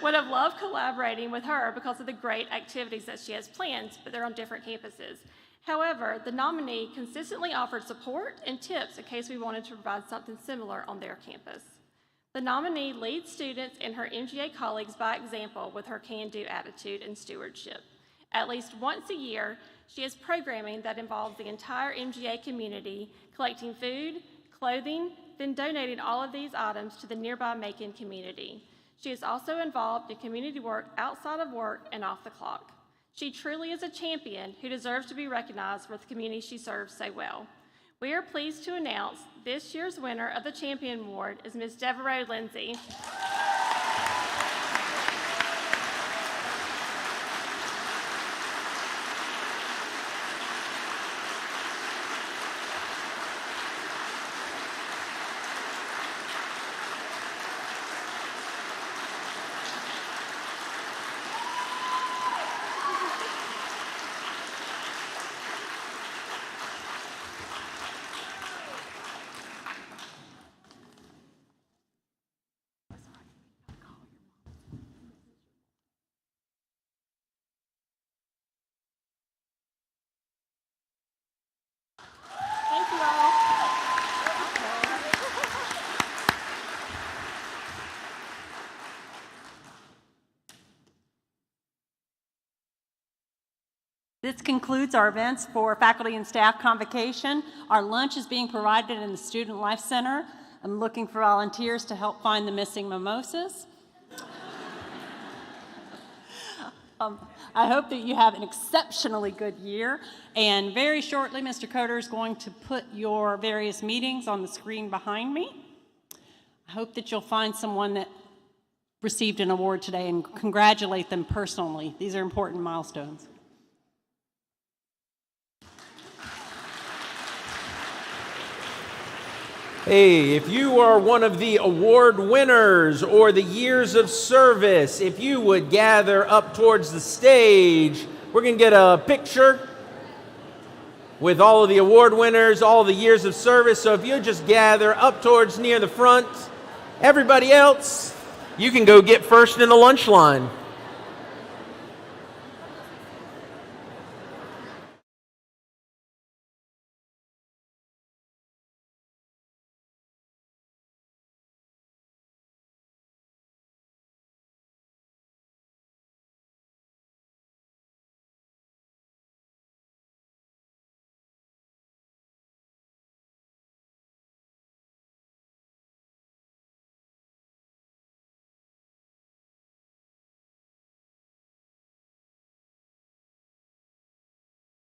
would have loved collaborating with her because of the great activities that she has planned, but they're on different campuses. However, the nominee consistently offered support and tips in case we wanted to provide something similar on their campus. The nominee leads students and her MGA colleagues by example with her can-do attitude and stewardship. At least once a year, she has programming that involves the entire MGA community, collecting food, clothing, then donating all of these items to the nearby Macon community. She is also involved in community work outside of work and off the clock. She truly is a champion who deserves to be recognized for the community she serves so well. We are pleased to announce this year's winner of the Champion Award is Ms. Devereaux Lindsay. Thank you all. This concludes our events for faculty and staff convocation. Our lunch is being provided in the Student Life Center. I'm looking for volunteers to help find the missing mimosas. I hope that you have an exceptionally good year. And very shortly, Mr. Coder is going to put your various meetings on the screen behind me. I hope that you'll find someone that received an award today and congratulate them personally. These are important milestones. Hey, if you are one of the award winners or the years of service, if you would gather up towards the stage, we're going to get a picture with all of the award winners, all the years of service. So if you just gather up towards near the front, everybody else, you can go get first in the lunch line.